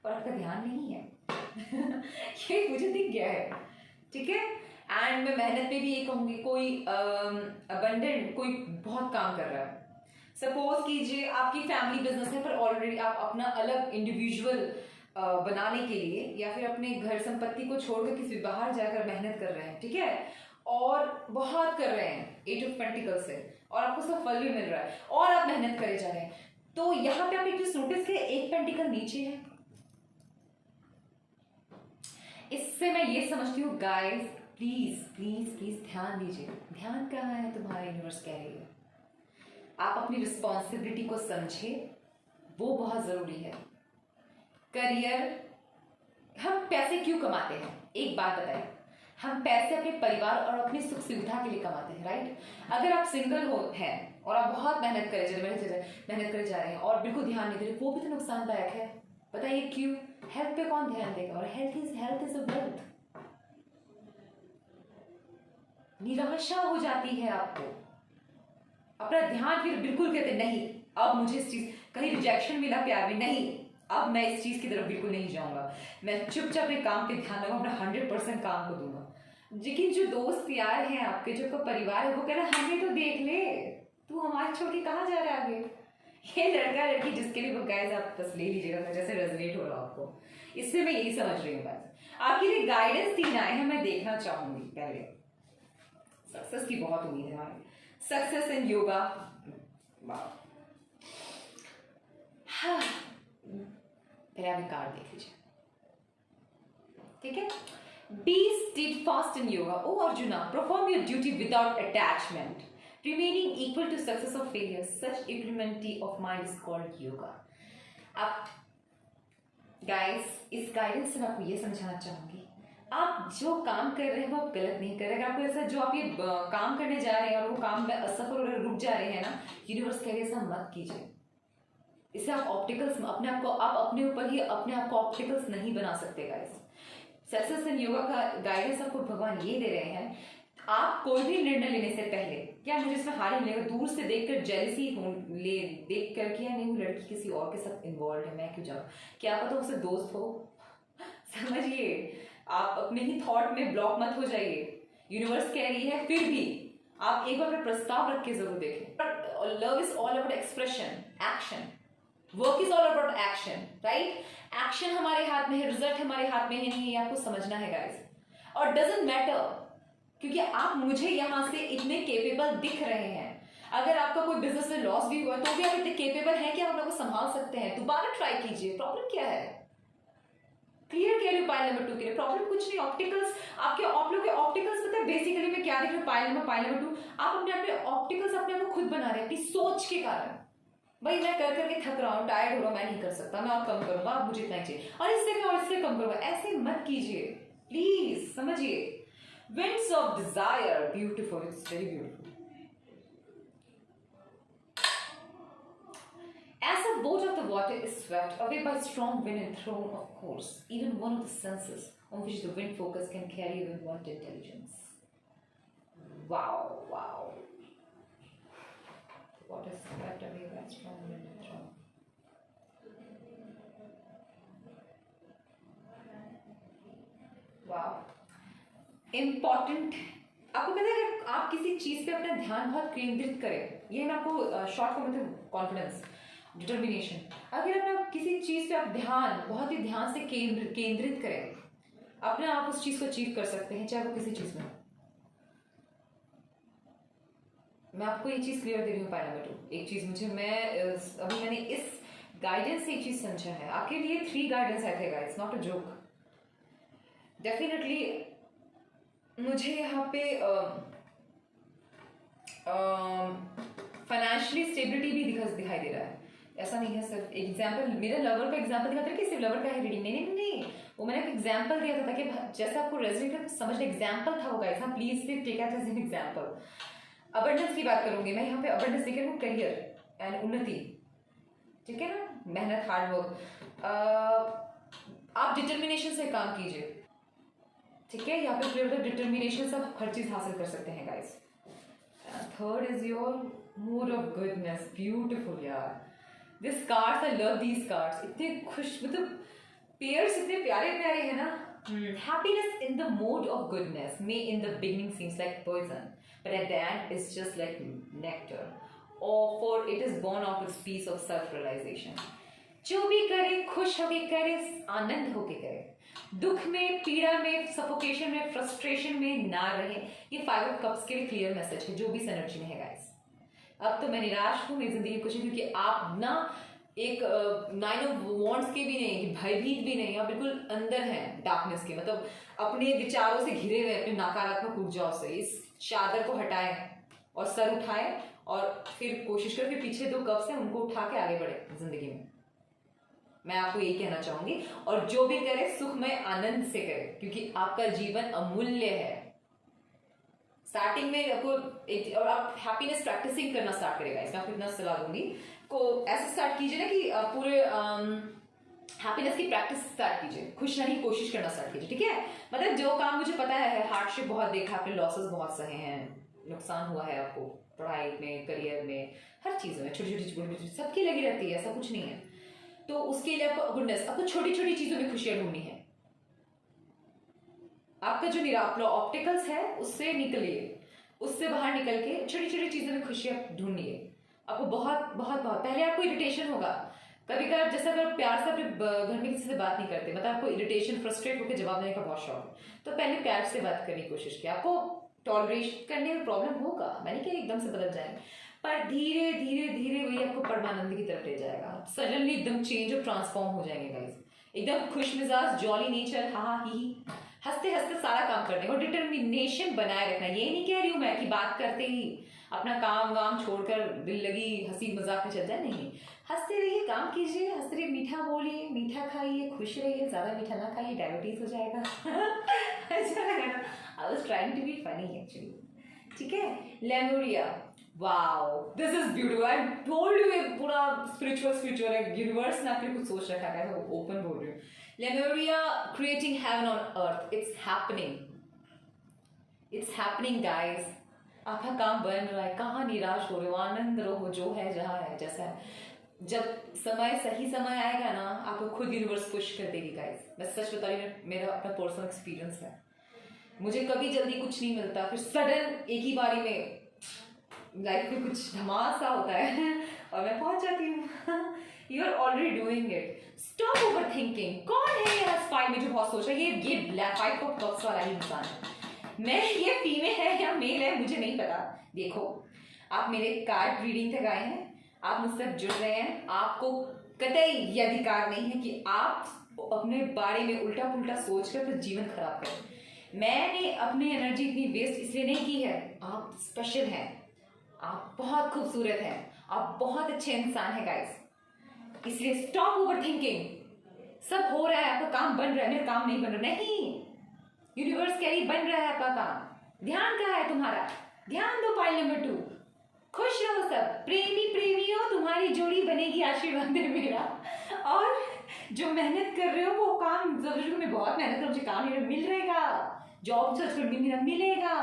और आपका ध्यान नहीं है। ये मुझे दिख गया है, ठीक है। एंड मैं मेहनत में भी ये कहूंगी, कोई अबंडेंट, कोई बहुत काम कर रहा है, सपोज कीजिए आपकी फैमिली बिजनेस है, पर ऑलरेडी आप अपना अलग इंडिविजुअल बनाने के लिए, या फिर अपने घर संपत्ति को छोड़कर किसी बाहर जाकर मेहनत कर रहे हैं, ठीक है, और बहुत कर रहे हैं 8 ऑफ पेंटिकल्स से, और आपको सब फल भी मिल रहा है, और आप मेहनत करे जा रहे हैं, तो यहां पे आप एक चीज नोटिस करें, एक पेंटिकल नीचे है। इससे मैं ये समझती हूँ गाइस, प्लीज प्लीज प्लीज ध्यान दीजिए। ध्यान कहाँ है तुम्हारा, यूनिवर्स कह रही है आप अपनी रिस्पॉन्सिबिलिटी को समझे, वो बहुत जरूरी है। करियर, हम पैसे क्यों कमाते हैं, एक बात बताइए। हम पैसे अपने परिवार और अपनी सुख सुविधा के लिए कमाते हैं, राइट। अगर आप सिंगल हो हैं और आप बहुत मेहनत करे जा रहे हैं और बिल्कुल ध्यान नहीं दे रहे, वो भी तो नुकसानदायक है। बताइए क्यों? हेल्थ पे कौन ध्यान देगा? और हेल्थ इज अ वेल्थ। निराशा हो जाती है आपको, अपना ध्यान फिर बिल्कुल कहते नहीं, अब मुझे इस चीज, कहीं रिजेक्शन मिला प्यार में, नहीं अब मैं इस चीज की तरफ बिल्कुल नहीं जाऊंगा, मैं चुपचाप अपने काम पे ध्यान दूंगा, अपना 100% काम को दूंगा। लेकिन जो दोस्त यार हैं आपके, जो परिवार है, वो कह रहा है हमें तो देख ले, तू हमारे छोड़ के कहाँ जा रहा है आगे। ये लड़का लड़की जिसके लिए वो गाइस आप बस ले लीजिएगा, मैं जैसे रेजोनेट हो रहा हूँ आपको, इससे मैं यही समझ रही हूँ। बस आपके लिए गाइडेंस 3 आए हैं, मैं देखना चाहूंगी। पहले सक्सेस की बहुत उम्मीद है हमारी, सक्सेस इन योगा। हाँ, पहले आप कार्ड देख लीजिए, ठीक है। Be steadfast in yoga, O Arjuna, perform your duty without attachment, remaining equal to success or failure. Such equanimity of mind is called yoga. अब गाइस, इस गाइडेंस से मैं आपको ये समझाना चाहूंगी, आप जो काम कर रहे हैं वो आप गलत नहीं कर रहे हैं। आपको ऐसा, जो आप ये काम करने जा रहे हैं और वो काम में असफल और रुक जा रहे हैं ना, यूनिवर्स कह रहे ऐसा मत कीजिए। इससे आप ऑप्टिकल्स, अपने आप को, आप अपने ऊपर ही अपने आप को ऑप्टिकल्स नहीं बना सकते गाइस। सक्सेस इन योगा का गाइडेंस आपको भगवान ये दे रहे हैं, आप कोई भी निर्णय लेने से पहले, क्या मुझे इसमें हार ही मिलेगा, दूर से देखकर जेलसी ले देख कर कि नहीं वो लड़की किसी और के साथ इन्वॉल्व है, मैं क्यों जाऊं, क्या पता उससे दोस्त हो। समझिए, आप अपने ही थॉट में ब्लॉक मत हो जाइए। यूनिवर्स कह रही है फिर भी आप एक बार प्रस्ताव रख के जरूर देखें। Love is all about expression, action, work is all about action, right. Action हमारे हाथ में है, रिजल्ट हमारे हाथ में है नहीं, ये आपको समझना है गाइस। और डजंट मैटर, क्योंकि आप मुझे यहां से इतने केपेबल दिख रहे हैं। अगर आपका कोई बिजनेस में लॉस भी हुआ तो भी आप इतने केपेबल हैं कि आप अपने को संभाल सकते हैं। दोबारा ट्राई कीजिए, प्रॉब्लम क्या है, क्लियर कह रही हूँ पाइल नंबर 2 के लिए। प्रॉब्लम कुछ नहीं, ऑप्टिकल्स आपके, आप लोग के ऑप्टिकल्स पता है बेसिकली मैं क्या देख रही हूँ, पाइल नंबर 2, आप अपने ऑप्टिकल्स अपने आप को खुद बना रहे हैं अपनी सोच के कारण। भाई मैं कर करके थक रहा हूँ, टायर्ड हो रहा हूँ, मैं नहीं कर सकता, मैं और कम करूंगा, आप मुझे इतना चाहिए और इससे मैं और इससे कम करूंगा, ऐसे मत कीजिए प्लीज, समझिए। Winds of desire, beautiful, it's very beautiful. As a boat of the water is swept away by strong wind and thrown off course, even one of the senses on which the wind focus can carry even one intelligence. Wow, wow. Water swept away by strong wind and thrown. Wow. Important. आपको पता है अगर आप किसी चीज पे अपना ध्यान बहुत केंद्रित करें, ये मैं आपको शॉर्ट फॉर्म में, कॉन्फिडेंस, डिटर्मिनेशन, अगर आप किसी चीज पे आप ध्यान बहुत ही ध्यान से केंद्रित करें, अपने आप उस चीज को अचीव कर सकते हैं, चाहे वो किसी चीज में। मैं आपको ये चीज क्लियर दे रही हूँ पाइल नंबर 2। एक चीज मुझे, मैं अभी मैंने इस गाइडेंस से एक चीज समझा है, आपके लिए 3 गाइडेंस आए थे guys, not a joke. Definitely मुझे यहाँ पे फाइनेंशियली स्टेबिलिटी भी दिखाई दे रहा है। ऐसा नहीं है सिर्फ एग्जाम्पल, मेरा लवर का एग्जाम्पल दिखाता है कि सिर्फ लवर का है रीडिंग, नहीं नहीं नहीं, वो मैंने एक एग्जाम्पल दिया था ताकि जैसे आपको रेजोनेट समझने, एग्जाम्पल था वो गाइस, हाँ please take it as an example. Abundance की बात करूंगी मैं यहाँ पे, अबंडेंस देख रही हूँ, करियर एंड उन्नति, ठीक है ना, मेहनत, हार्ड वर्क, आप डिटर्मिनेशन से काम कीजिए, ठीक है। यहाँ पे क्लियर होता है डिटर्मिनेशन से आप हर चीज हासिल कर सकते हैं guys. Third is your mood of goodness, beautiful यार, this cards, I love these cards, इतने खुश, मतलब पेयर्स इतने प्यारे प्यारे हैं ना। Happiness in the mode of goodness may in the beginning seems like poison, but at the end it's just like nectar, or for it is born out with peace of self-realization. जो भी करे खुश होके करे, आनंद होके करे, दुख में, पीड़ा में, सफोकेशन में, फ्रस्ट्रेशन में ना रहे। ये 5 of Cups के लिए क्लियर मैसेज है जो भी एनर्जी में है गाइस। अब तो मैं निराश हूँ मेरी जिंदगी कुछ, क्योंकि आप ना एक 9 ऑफ वॉन्ड्स के भी नहीं, कि भयभीत भी नहीं, आप बिल्कुल अंदर हैं डार्कनेस के, मतलब अपने विचारों से घिरे हुए, अपनी नकारात्मक ऊर्जाओं से। इस चादर को हटाएं और सर उठाएं और फिर कोशिश करें, फिर पीछे 2 कप्स हैं उनको उठा के आगे बढ़े जिंदगी में। मैं आपको यही कहना चाहूंगी। और जो भी करे सुखमय आनंद से करे, क्योंकि आपका जीवन अमूल्य है। स्टार्टिंग में आपको और आप हैप्पीनेस प्रैक्टिसिंग करना स्टार्ट करेगा, इसमें आपको इतना सलाह दूंगी को ऐसे स्टार्ट कीजिए ना कि पूरे हैप्पीनेस की प्रैक्टिस स्टार्ट कीजिए, खुश रहने की कोशिश करना स्टार्ट कीजिए, ठीक है। मतलब जो काम मुझे पता है, हार्डशिप बहुत देखा आपने, लॉसेस बहुत सहे हैं, नुकसान हुआ है आपको पढ़ाई में, करियर में, हर चीज़ में, छोटी छोटी सबकी लगी रहती है, ऐसा कुछ नहीं है। तो उसके लिए आपको गुडनेस, आपको छोटी छोटी चीज़ों में खुशियाँ ढूंढनी है। आपका जो निरापला ऑप्टिकल्स है उससे निकलिए, उससे बाहर निकल के छोटी छोटी चीज़ों में खुशियाँ ढूंढिए। आपको बहुत बहुत बहुत पहले आपको इरिटेशन होगा कभी कभार, जैसे अगर प्यार से अपने घर में किसी से बात नहीं करते, मतलब आपको इरिटेशन, फ्रस्ट्रेट होकर जवाब देने का बहुत शौक है, तो पहले प्यार से बात करने की कोशिश की। आपको टॉलरेट करने में प्रॉब्लम होगा, मैंने क्या एकदम से बदल जाएंगे, पर धीरे धीरे धीरे वही आपको परमानंद की तरफ ले जाएगा। सडनली एकदम चेंज और ट्रांसफॉर्म हो जाएंगे गाइस, एकदम खुश मिजाज, जॉली नेचर, हा हा ही हंसते हंसते सारा काम करने को डिटर्मिनेशन बनाए रखना। ये नहीं कह रही हूं मैं कि बात करते ही अपना काम वाम छोड़कर दिल लगी हंसी मजाक में चल जाए, नहीं, हंसते रहिए, काम कीजिए, हंसते रहिए, मीठा बोलिए, मीठा खाइए, खुश रहिए, ज्यादा मीठा ना खाइए, डायबिटीज हो जाएगा। अच्छा लगा ना, I was trying to be funny actually, ठीक है। Lemuria, wow this is beautiful, I told you, ये पूरा स्पिरिचुअल है, यूनिवर्स ने आपके लिए कुछ सोच रखा है, मैं ओपन बोल रही हूँ। Lemuria creating heaven on earth, it's happening guys. आपका काम बन रहा है, कहाँ निराश हो रहे हो, आनंद रहो, जो है जहाँ है जैसा है। जब सही समय आएगा ना, आपको खुद यूनिवर्स पुश कर देगी गाइस। मैं सच बता रही हूँ, मेरा अपना पर्सनल एक्सपीरियंस है, मुझे कभी जल्दी कुछ नहीं मिलता, फिर सडन एक ही बारी में लाइफ में कुछ धमासा होता है और मैं पहुंच जाती हूँ। You are already doing it, stop over thinking. कौन है ये फाइव में जो बहुत सोच रहा है, ये ब्लैक फाइव को कप्स वाला ही इंसान है। मैं ये फीमेल है या मेल है मुझे नहीं पता। देखो, आप मेरे कार्ड रीडिंग तक आए हैं, आप मुझसे जुड़ रहे हैं, आपको कतई ये अधिकार नहीं है कि आप अपने बारे में उल्टा पुल्टा सोचकर फिर जीवन खराब करें। मैंने अपनी एनर्जी इतनी वेस्ट इसलिए नहीं की है, आप स्पेशल हैं, आप बहुत खूबसूरत हैं, आप बहुत अच्छे इंसान हैं गाइस, इसलिए स्टॉप ओवर थिंकिंग। सब हो रहा है, आपका काम बन रहा है, मेरा काम नहीं बन रहा, नहीं, यूनिवर्स कह रही बन रहा है आपका काम। ध्यान कहाँ है तुम्हारा, ध्यान दो। पाइल नंबर 2, खुश रहो सब, प्रेमी हो, तुम्हारी जोड़ी बनेगी, आशीर्वाद है मेरा। और जो मेहनत कर रहे हो वो काम, जरूरी में बहुत मेहनत कर, मुझे काम नहीं मिल रहेगा, जॉब सर्च कर मेरा मिलेगा,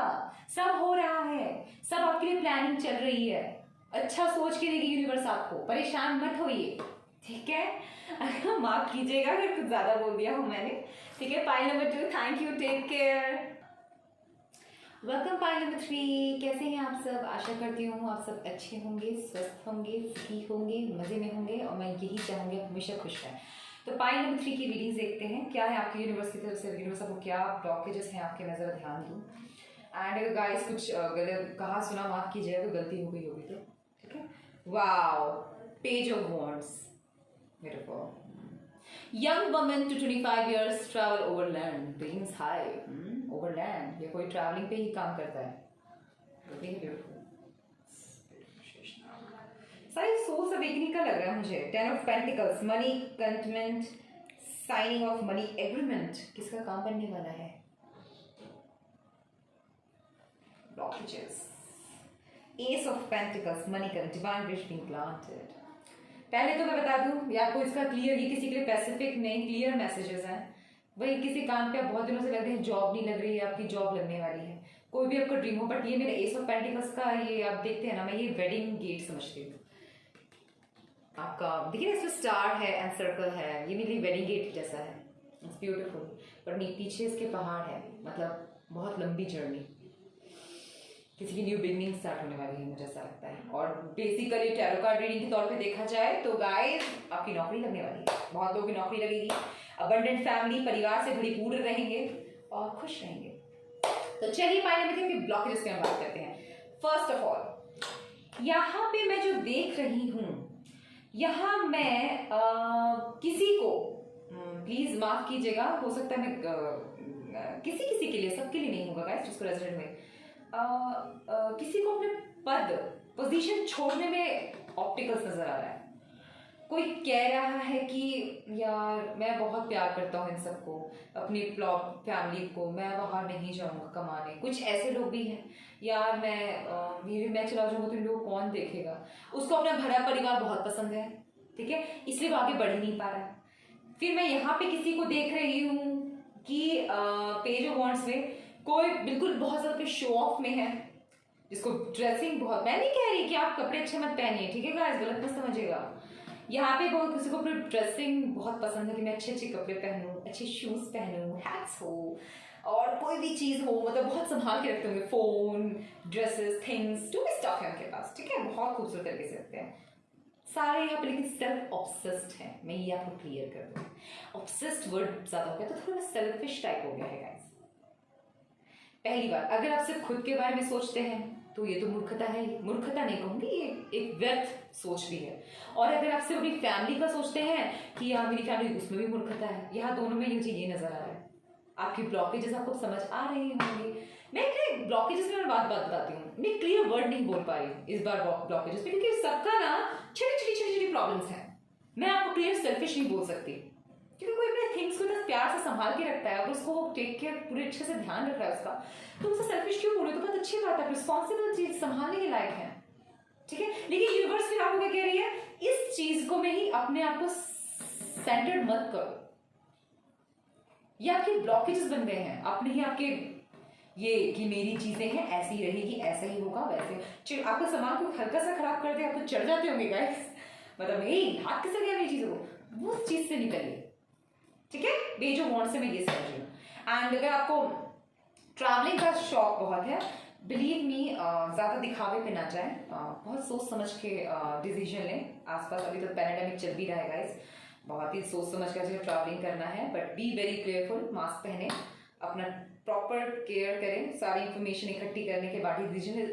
सब हो रहा है, सब आपके लिए प्लानिंग चल रही है, अच्छा सोच के देगी यूनिवर्स आपको, परेशान मत होइए, ठीक है। माफ कीजिएगा अगर कुछ ज्यादा बोल दिया हूँ मैंने, ठीक है। Pile number 2, thank you, take care, welcome. Pile number 3, कैसे हैं आप सब? आशा करती हूँ आप सब अच्छे होंगे, स्वस्थ होंगे, सुखी होंगे, मजे में होंगे, और मैं यही चाहूंगी आप हमेशा खुश रहें। तो पाइल नंबर 3 की रीडिंग्स देखते हैं, क्या है आपकी यूनिवर्स की तरफ से, यूनिवर्स आपको क्या ब्लॉकेजेस हैं आपके, नजर ध्यान दूँ। एंड अगर गाइस कुछ गलत कहा सुना माफ कीजिएगा, तो गलती हो गई होगी तो, ठीक है। Wow, page of wands, beautiful. Young woman to 25 years travel overland, dreams high. Overland, ये कोई ट्रैवलिंग पे ही काम करता है, beautiful. सारी सोर्स अवेकनिंग का लग रहा है मुझे। 10 of Pentacles, money contentment, signing of money agreement, किसका काम बनने वाला है? Blockages. Ace of Pentacles, money का divine wish being granted. पहले तो मैं बता दूं, या आपको इसका क्लियर, ये किसी के लिए पैसिफिक नहीं, क्लियर मैसेजेस हैं। वही किसी काम पे आप बहुत दिनों से लग रहे हैं, जॉब नहीं लग रही है, आपकी जॉब लगने वाली है, कोई भी आपका ड्रीम हो, बट ये मेरे एस ऑफ पेंटिकल्स का ये आप देखते हैं ना, मैं ये वेडिंग गेट समझती हूँ आपका। देखिए इसमें स्टार है एंड सर्कल है, ये मेरे लिए वेडिंग गेट जैसा है, इट्स ब्यूटीफुल। पर नहीं, पीछे इसके पहाड़ है, मतलब बहुत लंबी जर्नी, किसी की न्यू बिगनिंग स्टार्ट होने वाली है, मुझे ऐसा लगता है। और बेसिकली टैरो कार्ड रीडिंग के तौर पे देखा जाए तो गाइस आपकी नौकरी लगने वाली है, बहुत लोगों की नौकरी लगेगी, अबंडेंट फैमिली, परिवार से भरपूर रहेंगे और खुश रहेंगे। तो चलिए पाइल नंबर 3 के ब्लॉकेजेस की हम बात करते हैं। फर्स्ट ऑफ ऑल, यहाँ पे मैं जो देख रही हूँ, यहाँ मैं किसी को, प्लीज माफ कीजिएगा, हो सकता है मैं किसी के लिए, सबके लिए नहीं होगा गाइस, जिसको रेजिडेंट में किसी को अपने पद पोजीशन छोड़ने में ऑप्टिकल्स नजर आ रहा है। कोई कह रहा है कि यार मैं बहुत प्यार करता हूँ इन सबको, अपनी फैमिली को, मैं बाहर नहीं जाऊंगा कमाने। कुछ ऐसे लोग भी हैं, यार मैं चला जाऊंगा तो इन लोगों को कौन देखेगा। उसको अपना भरा परिवार बहुत पसंद है, ठीक है, इसलिए वो आगे बढ़ ही नहीं पा रहा है। फिर मैं यहाँ पे किसी को देख रही हूँ कि पेज ऑफ वॉन्ड्स में कोई बिल्कुल बहुत ज्यादा शो ऑफ में है, जिसको ड्रेसिंग बहुत, मैं नहीं कह रही कि आप कपड़े अच्छे मत पहनिए, ठीक है गाइस, गलत मत समझिएगा। यहाँ पे बहुत किसी को अपनी ड्रेसिंग बहुत पसंद है कि मैं अच्छे अच्छे कपड़े पहनूं, अच्छे शूज पहनूं, हैट्स हो और कोई भी चीज हो, मतलब बहुत संभाल के रखते होंगे, फोन, ड्रेसेस, थिंग्स, जो भी स्टफ है उनके पास, ठीक है, बहुत खूबसूरत तरीके से रखते हैं सारे यहाँ पे। लेकिन सेल्फ ऑब्सेस्ड है, मैं ये आपको क्लियर कर दूँ। ऑब्सेस्ड वर्ड ज्यादा हो गया तो थोड़ा सेल्फिश टाइप हो गया है गाइस। पहली बात, अगर आप सिर्फ खुद के बारे में सोचते हैं तो ये तो मूर्खता है, मूर्खता नहीं कहूंगी, ये एक व्यर्थ सोच भी है। और अगर आप सिर्फ अपनी फैमिली का सोचते हैं कि यार मेरी फैमिली, उसमें भी मूर्खता है। यहाँ दोनों में मुझे ये नजर आ रहा है। आपकी ब्लॉकेजेस आपको समझ आ रहे होंगे। मैं ब्लॉकेजेस में बात बताती हूँ, मैं क्लियर वर्ड नहीं बोल पा रही हूँ इस बार ब्लॉकेजेस पे, क्योंकि सबका ना छोटी प्रॉब्लम्स है। मैं आपको क्लियर सेल्फिश नहीं बोल सकती, क्योंकि कोई अपने थिंग्स को इतना प्यार से संभाल के रखता है और उसको टेक केयर पूरे अच्छे से ध्यान रख रहा है उसका, तो उसे सेल्फिश क्यों बोले? तो बहुत अच्छी बात है, रिस्पॉन्सिबल चीज संभालने के लायक है, ठीक है। लेकिन यूनिवर्स फिर आपको क्या कह रही है, इस चीज को में ही अपने आप को सेंटर्ड मत करो। ये आपके ब्लॉकेजेस बन गए हैं, अपने ही आपके ये कि मेरी चीजें हैं, ऐसी रहेगी, ऐसा ही होगा, वैसे आपका सामान को हल्का सा खराब कर दे आप तो चढ़ जाते होंगे गाइस, मतलब हाथ कैसे गया मेरी चीजों को, वो चीज से निकलिए, ठीक है। पेज ऑफ वॉन्ड्स से मैं ये समझ रही हूँ। एंड अगर आपको ट्रैवलिंग का शौक बहुत है, बिलीव मी, ज्यादा दिखावे पे ना जाए, बहुत सोच समझ के डिसीजन लें। आसपास अभी तो पैंडेमिक चल भी रहा है गाइस, बहुत ही सोच समझ कर ट्रैवलिंग करना है, but be very careful, mask पहने, अपना प्रॉपर केयर करें, सारी इंफॉर्मेशन इकट्ठी करने के बाद ही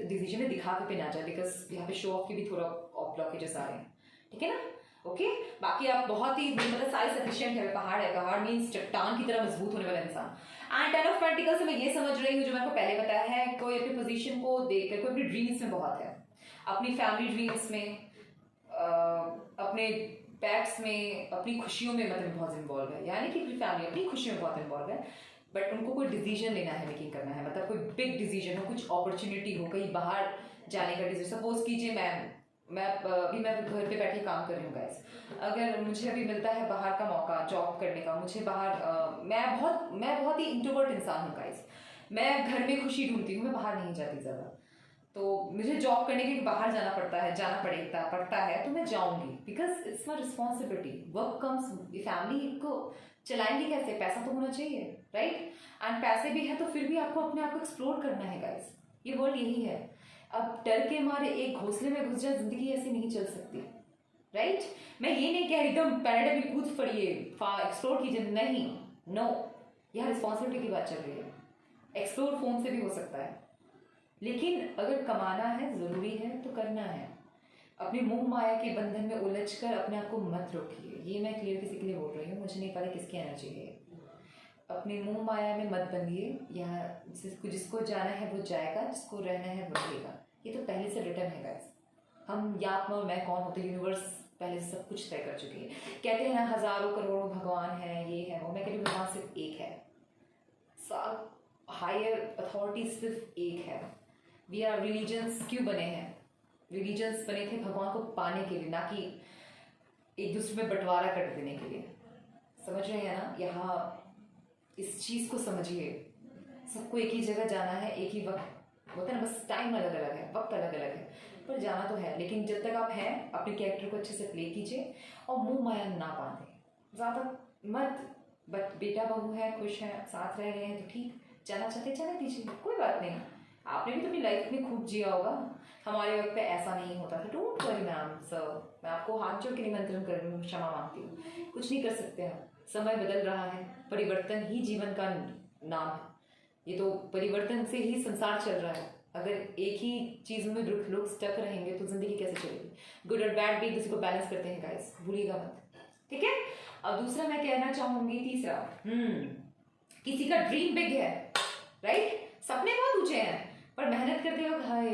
डिसीजन में दिखावे पे ना जाए, बिकॉज यहाँ पे शो ऑफ के भी थोड़ा ब्लॉकेजेस आ रहे हैं, ठीक है ना। ओके बाकी आप बहुत ही मतलब सारी सफिशिएंट है, पहाड़ मीन्स चट्टान की तरह मजबूत होने वाला इंसान। एंड 10 ऑफ पेंटिकल्स से मैं ये समझ रही हूँ, जो मैंने आपको पहले बताया है, कोई अपनी पोजीशन को देखकर, कोई अपनी ड्रीम्स में बहुत है, अपनी फैमिली ड्रीम्स में, अपने पैट्स में, अपनी खुशियों में मतलब बहुत इन्वॉल्व है, यानी कि अपनी फैमिली अपनी खुशियों में बहुत इन्वॉल्व है, बट उनको कोई डिसीजन लेना है, मेकिंग करना है, मतलब कोई बिग डिसीजन हो, कुछ अपॉर्चुनिटी हो, कहीं बाहर जाने का डिसीजन। सपोज कीजिए मैं अभी मैं घर पे बैठे काम कर रही हूँ गाइस, अगर मुझे अभी मिलता है बाहर का मौका जॉब करने का, मुझे बाहर मैं बहुत ही इंट्रोवर्ट इंसान हूँ गाइस, मैं घर में खुशी ढूंढती हूँ, मैं बाहर नहीं जाती ज़्यादा, तो मुझे जॉब करने के लिए बाहर जाना पड़ता है, तो मैं जाऊंगी, because it's my responsibility, work comes, family को चलाएंगे कैसे, पैसा तो होना चाहिए, राइट। एंड पैसे भी है तो फिर भी आपको अपने आप को एक्सप्लोर करना है गाइस, ये वर्ड यही है। अब डर के मारे एक घोंसले में घुस जाए, जिंदगी ऐसी नहीं चल सकती, राइट। मैं ये नहीं कह रही एकदम पैराडाइम कूद पड़िए, एक्सप्लोर कीजिए, नहीं, नो, यह रिस्पॉन्सिबिलिटी की बात चल रही है। एक्सप्लोर फोन से भी हो सकता है, लेकिन अगर कमाना है, जरूरी है तो करना है। अपने मोह माया के बंधन में उलझकर अपने आप को मत रोकिए, ये मैं क्लियर किसी के लिए बोल रही हूँ, मुझे नहीं पता किसकी एनर्जी है। अपने मोह माया में मत बंधिए, यहाँ जिसको जाना है वो जाएगा, जिसको रहना है वो रहेगा, ये तो पहले से रिटर्न है गाइस। हम या और मैं कौन होते, यूनिवर्स पहले से सब कुछ तय कर चुकी है। कहते हैं ना हजारों करोड़ों भगवान है, ये है वो, मैं कहती हूँ भगवान सिर्फ एक है, हायर अथॉरिटी सिर्फ एक है। वी आर रिलीजन्स क्यों बने हैं, रिलीजन्स बने थे भगवान को पाने के लिए, ना कि एक दूसरे में बंटवारा कर देने के लिए, समझ रहे हैं ना। यहाँ इस चीज को समझिए, सबको एक ही जगह जाना है, एक ही वक्त होता है ना, बस टाइम अलग अलग है, वक्त अलग अलग है, पर जाना तो है। लेकिन जब तक आप हैं, अपने कैरेक्टर को अच्छे से प्ले कीजिए और मुंह माया ना बांधे, ज्यादा मत। बट बेटा बहू है, खुश है, साथ रह रहे हैं तो ठीक, जाना चाहते जाने दीजिए, कोई बात नहीं। आपने भी तो अपनी लाइफ में खूब जिया होगा, हमारे वक्त पे ऐसा नहीं होता था। डोंट वरी मैम सर, मैं आपको हाथ जोड़ के निमंत्रण कर रही हूँ, क्षमा मांगती हूँ, कुछ नहीं कर सकते हम, समय बदल रहा है, परिवर्तन ही जीवन का नाम है, ये तो परिवर्तन से ही संसार चल रहा है। अगर एक ही चीज में लोग स्टक रहेंगे तो जिंदगी कैसे चलेगी? गुड और बैड भी किसी को बैलेंस करते हैं गाइस, भूलिएगा मत, ठीक है? अब दूसरा मैं कहना चाहूंगी, तीसरा, किसी का ड्रीम बिग है, राइट? सपने बहुत ऊंचे हैं, पर मेहनत करते वक्त हाय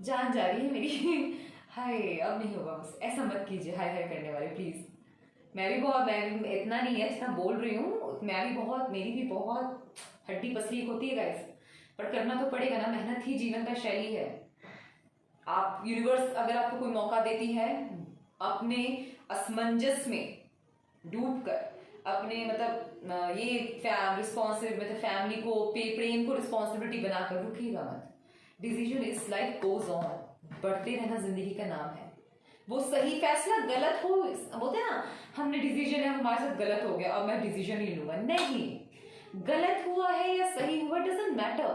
जान जा रही है मेरी हाय अब नहीं होगा, बस ऐसा मत कीजिए हाय हाय करने वाले प्लीज। मैं इतना नहीं है जितना बोल रही हूँ, मेरी भी बहुत हड्डी पसली होती है गाइस, पर करना तो पड़ेगा ना, मेहनत ही जीवन का शैली है। आप यूनिवर्स अगर आपको कोई मौका देती है, अपने असमंजस में डूब कर, अपने मतलब ये मतलब फैमिली को प्रेम को रिस्पॉन्सिबिलिटी बनाकर रुकिएगा मत। Decision is life goes on, बढ़ते रहना जिंदगी का नाम है। वो सही फैसला गलत हो, बोलते हैं ना हमने डिसीजन है हमारे साथ गलत हो गया अब मैं डिसीजन ही लूंगा, नहीं, गलत हुआ है या सही हुआ डजंट मैटर,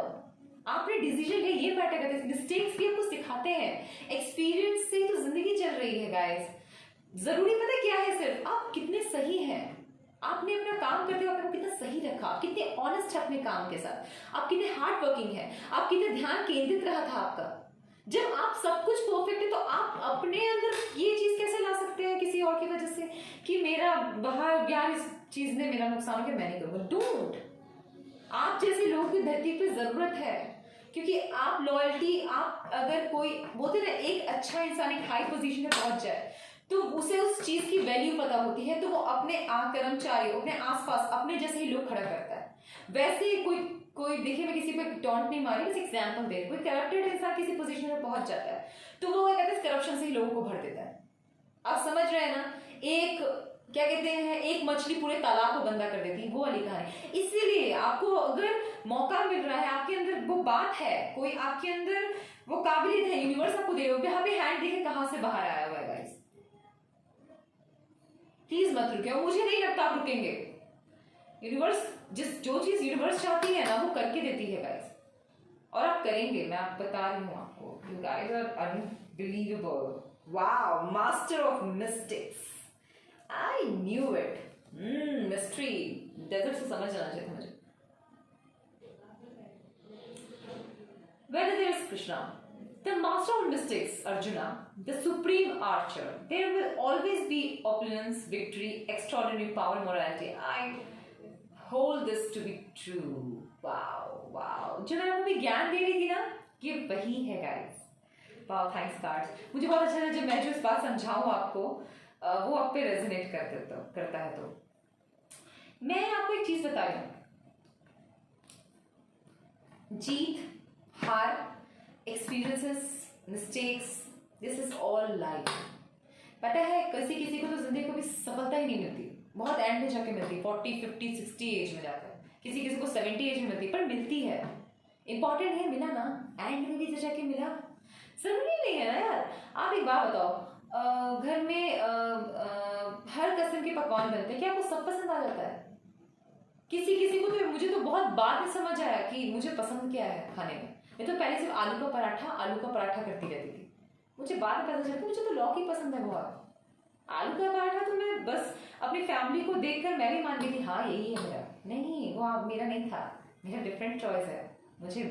आपने डिसीजन लिया ये मैटर करता है। मिस्टेक्स भी आपको सिखाते हैं, एक्सपीरियंस से तो जिंदगी चल रही है गाइस। जरूरी पता क्या है, सिर्फ आप कितने सही हैं, आपने अपना काम करते हुए अपने को कितना सही रखा, आप कितने ऑनेस्ट है अपने काम के साथ, आप कितने हार्ड वर्किंग है, आप कितने ध्यान केंद्रित रहा था आपका। जब आप सब कुछ परफेक्ट है तो आप अपने अंदर ये चीज कैसे ला सकते हैं किसी और की वजह से कि मेरा बाहर यार इस चीज ने मेरा नुकसान हो गया मैं नहीं करूंगा? डोंट। आप जैसे लोगों की धरती पे जरूरत है, क्योंकि आप लॉयल्टी, आप अगर कोई बोलते ना एक अच्छा इंसान एक हाई पोजीशन में पहुंच जाए तो उसे उस चीज की वैल्यू पता होती है, तो वो अपने कर्मचारियों, अपने आसपास अपने जैसे ही लोग खड़ा करता है। वैसे कोई देखिए, मैं किसी पे टॉन्ट नहीं मारी, बस एग्जांपल दे, कोई करप्टेड इंसान किसी पोजीशन में पहुंच जाता है तो वो कहते हैं करप्शन से ही लोगों को भर देता है। आप समझ रहे हैं ना, एक क्या कहते हैं, एक मछली पूरे तालाब को गंदा कर देती है, वो वाली कहानी। इसीलिए आपको अगर मौका मिल रहा है, आपके अंदर वो बात है, कोई आपके अंदर वो काबिलियत है, यूनिवर्स आपको दे रहे हो, यहाँ पे हैंड देखे कहां से बाहर आया हुआ है गाइस। प्लीज मत रुके, और मुझे नहीं लगता आप रुकेंगे। यूनिवर्स जो चीज यूनिवर्स चाहती है ना वो करके देती है गाइस, और आप करेंगे, मैं आप बता रही हूँ आपको। You guys are unbelievable, wow, master of mistakes, I knew it. Mystery desert से समझ आना चाहिए मुझे। Whether there is Krishna, the master of mystics, Arjuna, the supreme archer, there will always be opulence, victory, extraordinary power, morality. I hold this to be true. Wow, wow. जो मैं आपको ज्ञान दे रही थी ना, ये वही है guys. Wow, thanks cards. मुझे बहुत अच्छा लगा जब मैं जो इस बात समझाऊँ आपको, वो आप पे रेजोनेट करता है। तो मैं आपको एक चीज बता रही हूँ, जीत हार, experiences, mistakes, this is all life. पता है किसी को तो जिंदगी को भी सफलता ही नहीं मिलती, बहुत एंड में जाके मिलती, 40, 50, 60 एज में जाकर, किसी को 70 एज में मिलती, पर मिलती है। इंपॉर्टेंट है मिला ना, एंड में भी तो जाके मिला, जरूरी नहीं है ना यार। आप एक बात बताओ, घर में हर किस्म के पकवान बनते हैं, क्या आपको सब पसंद आ जाता है? किसी को तो, मुझे तो बहुत बाद में समझ आया कि मुझे पसंद क्या है खाने में। मैं तो पहले सिर्फ आलू का पराठा करती रहती थी, मुझे बाद में पता चला मुझे तो लौकी पसंद है बहुत। आलू का पराठा तो मैं बस अपनी फैमिली को देखकर मैं भी मान गई थी हाँ यही है मेरा, नहीं वो मेरा नहीं था, मेरा डिफरेंट चॉइस है,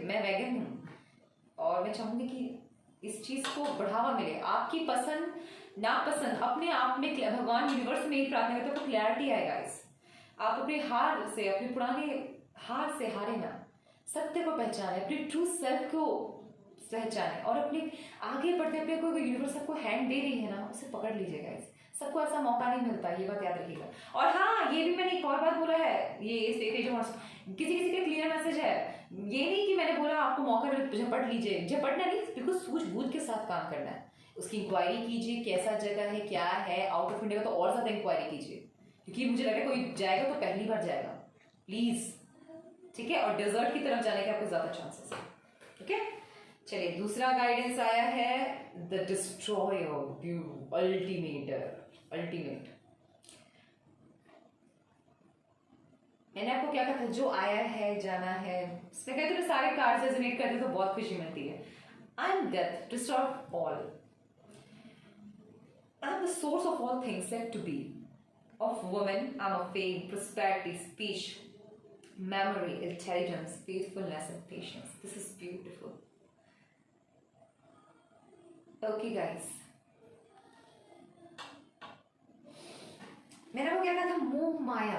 मैं वैगन हूँ। और मैं चाहूंगी कि इस चीज को बढ़ावा मिले, आपकी पसंद नापसंद अपने आप में, भगवान यूनिवर्स में ही प्रार्थना करते हो, क्लैरिटी आएगा इस, आप अपने हार से, अपने पुराने हार से हारे ना, सत्य को पहचाने, अपने ट्रू सेल्फ को पहचाने, और अपने आगे बढ़ते अपने कोई यूनिवर्स आपको हैंड दे रही है ना, उसे पकड़ लीजिएगा। इस सबको ऐसा मौका नहीं मिलता, ये बात याद रखिएगा। और हाँ, ये भी मैंने एक और बात बोला है, ये किसी का क्लियर मैसेज है, ये नहीं कि मैंने बोला आपको मौका मिले झपट लीजिए, झपटना नहीं, बिल्कुल सूझबूझ के साथ काम करना है। उसकी इंक्वायरी कीजिए, कैसा जगह है, क्या है, आउट ऑफ इंडिया तो और ज्यादा इंक्वायरी कीजिए, क्योंकि मुझे लगा कोई जाएगा तो पहली बार जाएगा, प्लीज, ठीक है। और डेजर्ट की तरफ जाने के आपको ज्यादा चांसेस है, ठीक है। चलिए, दूसरा गाइडेंस आया है द डिस्ट्रॉयर, अल्टीमेट। मैंने आपको क्या कहा था, जो आया है जाना है, इसमें कहते हैं सारे कार्ड रेजोनेट करते तो बहुत खुशी मिलती है। I am death, destroy all, I am the source of all things set to be, of woman, I'm a fame, prosperity, speech, memory, intelligence, faithfulness, and patience. This is beautiful. Okay guys, मेरा वो कहना था मोह माया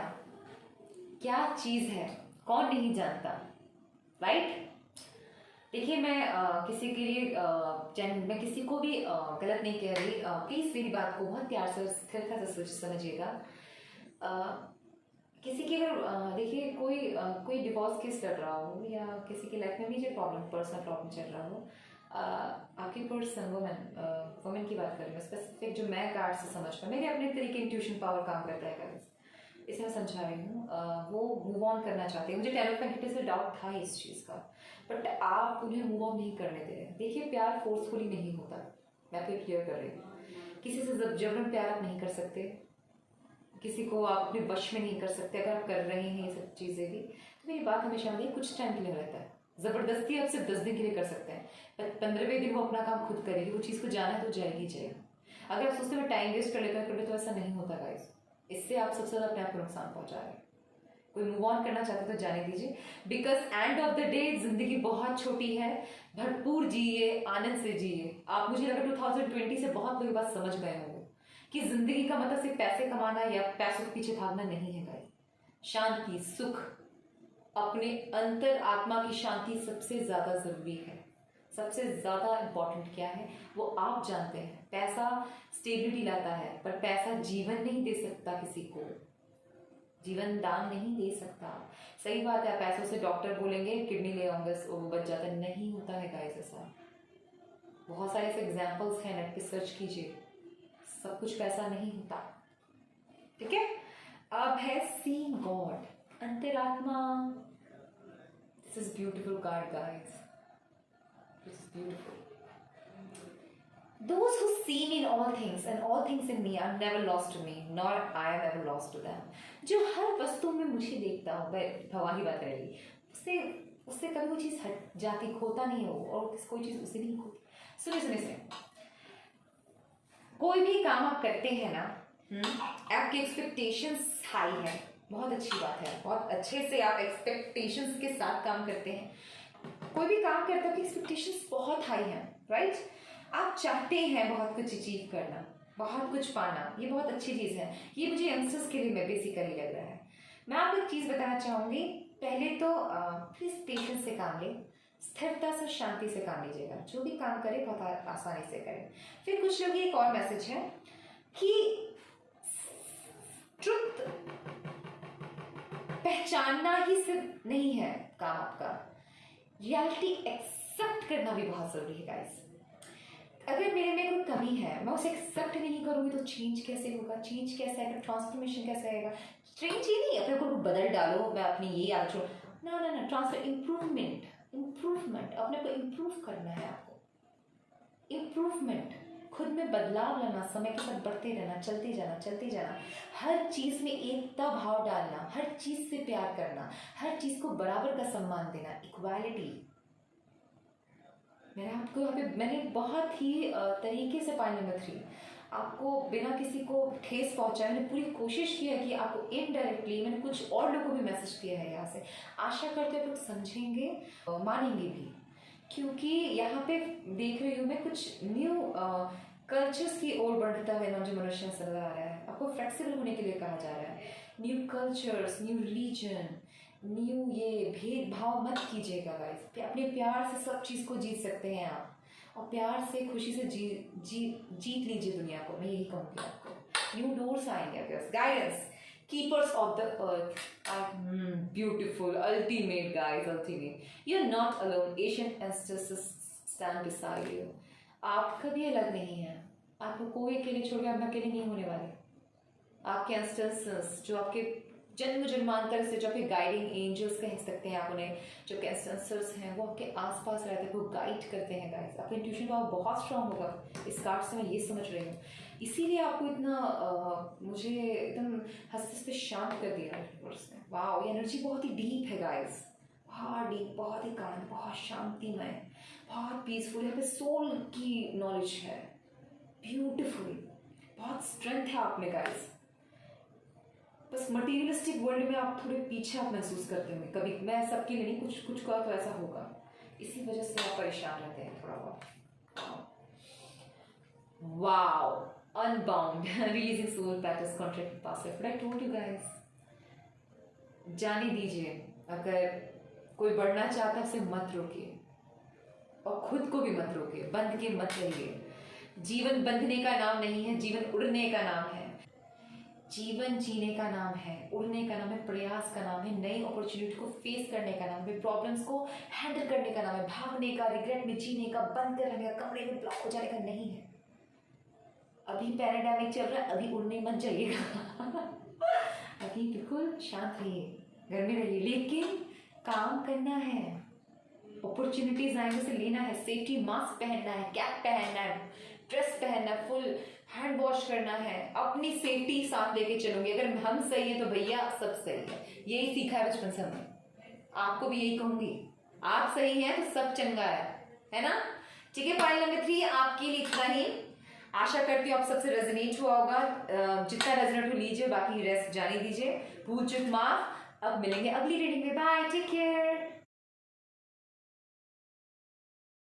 क्या चीज है, कौन नहीं जानता, राइट? देखिए मैं किसी के लिए मैं किसी को भी गलत नहीं कह रही, प्लीज मेरी बात को बहुत प्यार से स्थिरता से समझिएगा। किसी की अगर देखिए कोई डिवोर्स केस चल रहा हो या किसी की लाइफ में भी जो प्रॉब्लम, पर्सनल प्रॉब्लम चल रहा हो, आपकी पर्सन वुमेन की बात कर रही हूँ स्पेसिफिक, जो मैं कार्ड से समझ पाऊँ, मेरे अपने तरीके इंट्यूशन पावर काम करता है गाइस, इसे मैं समझा रही हूँ। वो मूव ऑन करना चाहते हैं, मुझे टेन ऑफ पेंटिकल्स से डाउट था इस चीज़ का, बट आप उन्हें मूव ऑन नहीं करने दे रहे। देखिए प्यार फोर्सफुली नहीं होता, मैं आपको क्लियर कर रही हूँ। किसी से जबरन प्यार आप नहीं कर सकते, किसी को आप अपने वश में नहीं कर सकते। अगर आप कर रहे हैं ये सब चीज़ें भी, तो मेरी बात हमेशा आती है, कुछ टाइम के लिए रहता है। ज़बरदस्ती आप सिर्फ 10 दिन के लिए कर सकते हैं, पर 15वें दिन वो अपना काम खुद करेगी, वो चीज़ को जाना है तो जाएगी जाएगी। अगर आप सोचते मैं टाइम वेस्ट कर लेता हूँ तो ऐसा नहीं होता गाइस, इससे आप सबसे ज़्यादा अपने आप को नुकसान पहुँचा रहे हैं। कोई मूव ऑन करना चाहते तो जाने दीजिए, because end of the day जिंदगी बहुत छोटी है, भरपूर जिए, आनंद से जिए। आप मुझे लगा 2020 से बहुत लोग बात समझ गए होंगे कि जिंदगी का मतलब सिर्फ पैसे कमाना या पैसों के पीछे भागना नहीं है गाइस। शांति, सुख, अपने अंतर आत्मा की शांति सबसे ज्यादा जरूरी है। सबसे ज्यादा इंपॉर्टेंट क्या है वो आप जानते हैं। पैसा स्टेबिलिटी लाता है, पर पैसा जीवन नहीं दे सकता, किसी को जीवन दान नहीं दे सकता। सही बात है, पैसों से डॉक्टर बोलेंगे किडनी ले आऊंगा वो बच जाता है, नहीं होता है गाइस ऐसा। बहुत सारे ऐसे एग्जाम्पल्स हैं, नेट पे सर्च कीजिए, सब कुछ पैसा नहीं होता, ठीक है। अब है सीइंग गॉड, अंतरात्मा। This is beautiful card guys, this is beautiful. Those who see me in all things and all things in me are never lost to me, nor I am ever lost to them. जो हर वस्तु में मुझे देखता हूँ, भगवान की बात करेगी, उससे कभी वो चीज़ हट जाती, खोता नहीं है वो, और कोई चीज़ उसे नहीं खोती। सुने कोई भी काम आप करते हैं ना, आपके एक्सपेक्टेशंस हाई है, बहुत अच्छी बात है, बहुत अच्छे से आप एक्सपेक्टेशंस के साथ काम करते हैं। कोई भी काम करते हो एक्सपेक्टेशंस बहुत हाई है, राइट? आप चाहते हैं बहुत कुछ अचीव करना, बहुत कुछ पाना, ये बहुत अच्छी चीज़ है। ये मुझे यंगस्टर्स के लिए मैं बेसिकली लग रहा है। मैं आपको एक चीज़ बताना चाहूँगी, पहले तो प्लीज़ पेशेंस से काम लें, स्थिरता से, शांति से काम लीजिएगा। जो भी काम करें बहुत आसानी से करें। फिर कुछ लोग, एक और मैसेज है कि ट्रुथ पहचानना ही सिर्फ नहीं है काम आपका, रियलिटी एक्सेप्ट करना भी बहुत जरूरी है गाइस। अगर मेरे में कोई कमी है, मैं उसे एक्सेप्ट नहीं करूंगी तो चेंज कैसे होगा? चेंज कैसे आएगा? ट्रांसफॉर्मेशन कैसे आएगा? चेंज ही नहीं, अपने को बदल डालो, मैं अपनी ये याद छोड़, ना ना ना, ट्रांसफर, इम्प्रूवमेंट, अपने को इम्प्रूव करना है आपको। इम्प्रूवमेंट, खुद में बदलाव लाना, समय के साथ बढ़ते रहना, चलते जाना, हर चीज में एकता भाव डालना, हर चीज से प्यार करना, हर चीज को बराबर का सम्मान देना, इक्वालिटी। मैंने बहुत ही तरीके से पॉइंट नंबर 3 आपको बिना किसी को ठेस पहुंचाए, मैंने पूरी कोशिश की है कि आपको इनडायरेक्टली, मैंने कुछ और लोगों को भी मैसेज किया है यहाँ से। आशा करते हैं लोग समझेंगे, मानेंगे भी, क्योंकि यहाँ पे देख रही हूँ मैं कुछ न्यू कल्चर्स की ओर बढ़ता हुआ जो मनुष्य नजर आ रहा है। आपको फ्लेक्सिबल होने के लिए कहा जा रहा है। New cultures, new religion, new ये भेदभाव मत कीजिएगा गाइस। अपने प्यार से सब चीज़ को जीत सकते हैं आप, और प्यार से, खुशी से जीत लीजिए दुनिया को। मैं यही कहूँगी आपको। न्यू डोर्स आएंगे आपके पास। Guidance, keepers of the earth, beautiful, ultimate guys, ultimate. You are not alone, Asian ancestors stand beside you. आप कभी अलग नहीं है, आपको कोई अकेले छोड़ के आप अकेले नहीं होने वाले। आपके एंसेस्टर्स जो आपके जन्म जन्मांतर से, जो आपके गाइडिंग एंजल्स कह सकते हैं आप उन्हें, जो आपके एंसेस्टर्स हैं, वो आपके आसपास रहते हैं, वो गाइड करते हैं गाइस। आपका इंट्यूशन पावर बहुत स्ट्रांग होगा। इस कार्ड से मैं ये समझ रही हूँ, इसीलिए आपको इतना मुझे एकदम हंसते हंसते शांत कर दिया यूनिवर्स ने। वाह, ये एनर्जी बहुत ही डीप है गाइस, बहुत डीप, बहुत ही कांड, बहुत शांतिमय, बहुत पीसफुल। यहाँ पे सोल की नॉलेज है, ब्यूटिफुल, बहुत स्ट्रेंथ है आप में गाइस। बस मटीरियलिस्टिक वर्ल्ड में आप थोड़े पीछे आप महसूस करते होंगे कभी। मैं सबके लिए नहीं, कुछ का तो ऐसा होगा, इसी वजह से आप परेशान रहते हैं थोड़ा बहुत। Wow, Unbound, releasing soul patterns, contract with past life. But I told you guys, जाने दीजिए। अगर कोई बढ़ना चाहता है उसे मत रोकिए, और खुद को भी मत रोकिए, बंध के मत रहिए। जीवन बंधने का नाम नहीं है, जीवन उड़ने का नाम है। जीवन जीने का नाम है, उड़ने का नाम है, प्रयास का नाम है, नई अपॉर्चुनिटी को फेस करने का नाम है, प्रॉब्लम्स को हैंडल करने का नाम है। भागने का, रिग्रेट में जीने का, बंद कर रहने का, कमरे में ब्लॉक हो जाने का नहीं है। अभी पैराडाइमिक चल रहा है, अभी उड़ने मत जाइएगा। अभी बिल्कुल शांत रहिए, घर में रहिए, लेकिन काम करना है। अपॉर्चुनिटीज आएंगे से लेना है, सेफ्टी मास्क पहनना है, कैप पहनना है, ड्रेस पहनना है, फुल हैंड वॉश करना है, अपनी सेफ्टी साथ लेके चलोगे। अगर हम सही है तो भैया सब सही है। यही सीखा है बचपन से हमने, आपको भी यही कहूंगी। आप सही हैं तो सब चंगा है ना? ठीक है, फाइल नंबर 3 आपके लिए इतना ही। आशा करती हूँ आप सबसे रेजोनेट हुआ होगा। जितना रेजोनेट हो लीजिए, बाकी रेस्ट जाने दीजिए। भूल चूक माफ। अब मिलेंगे अगली रीडिंग में। Bye, take care.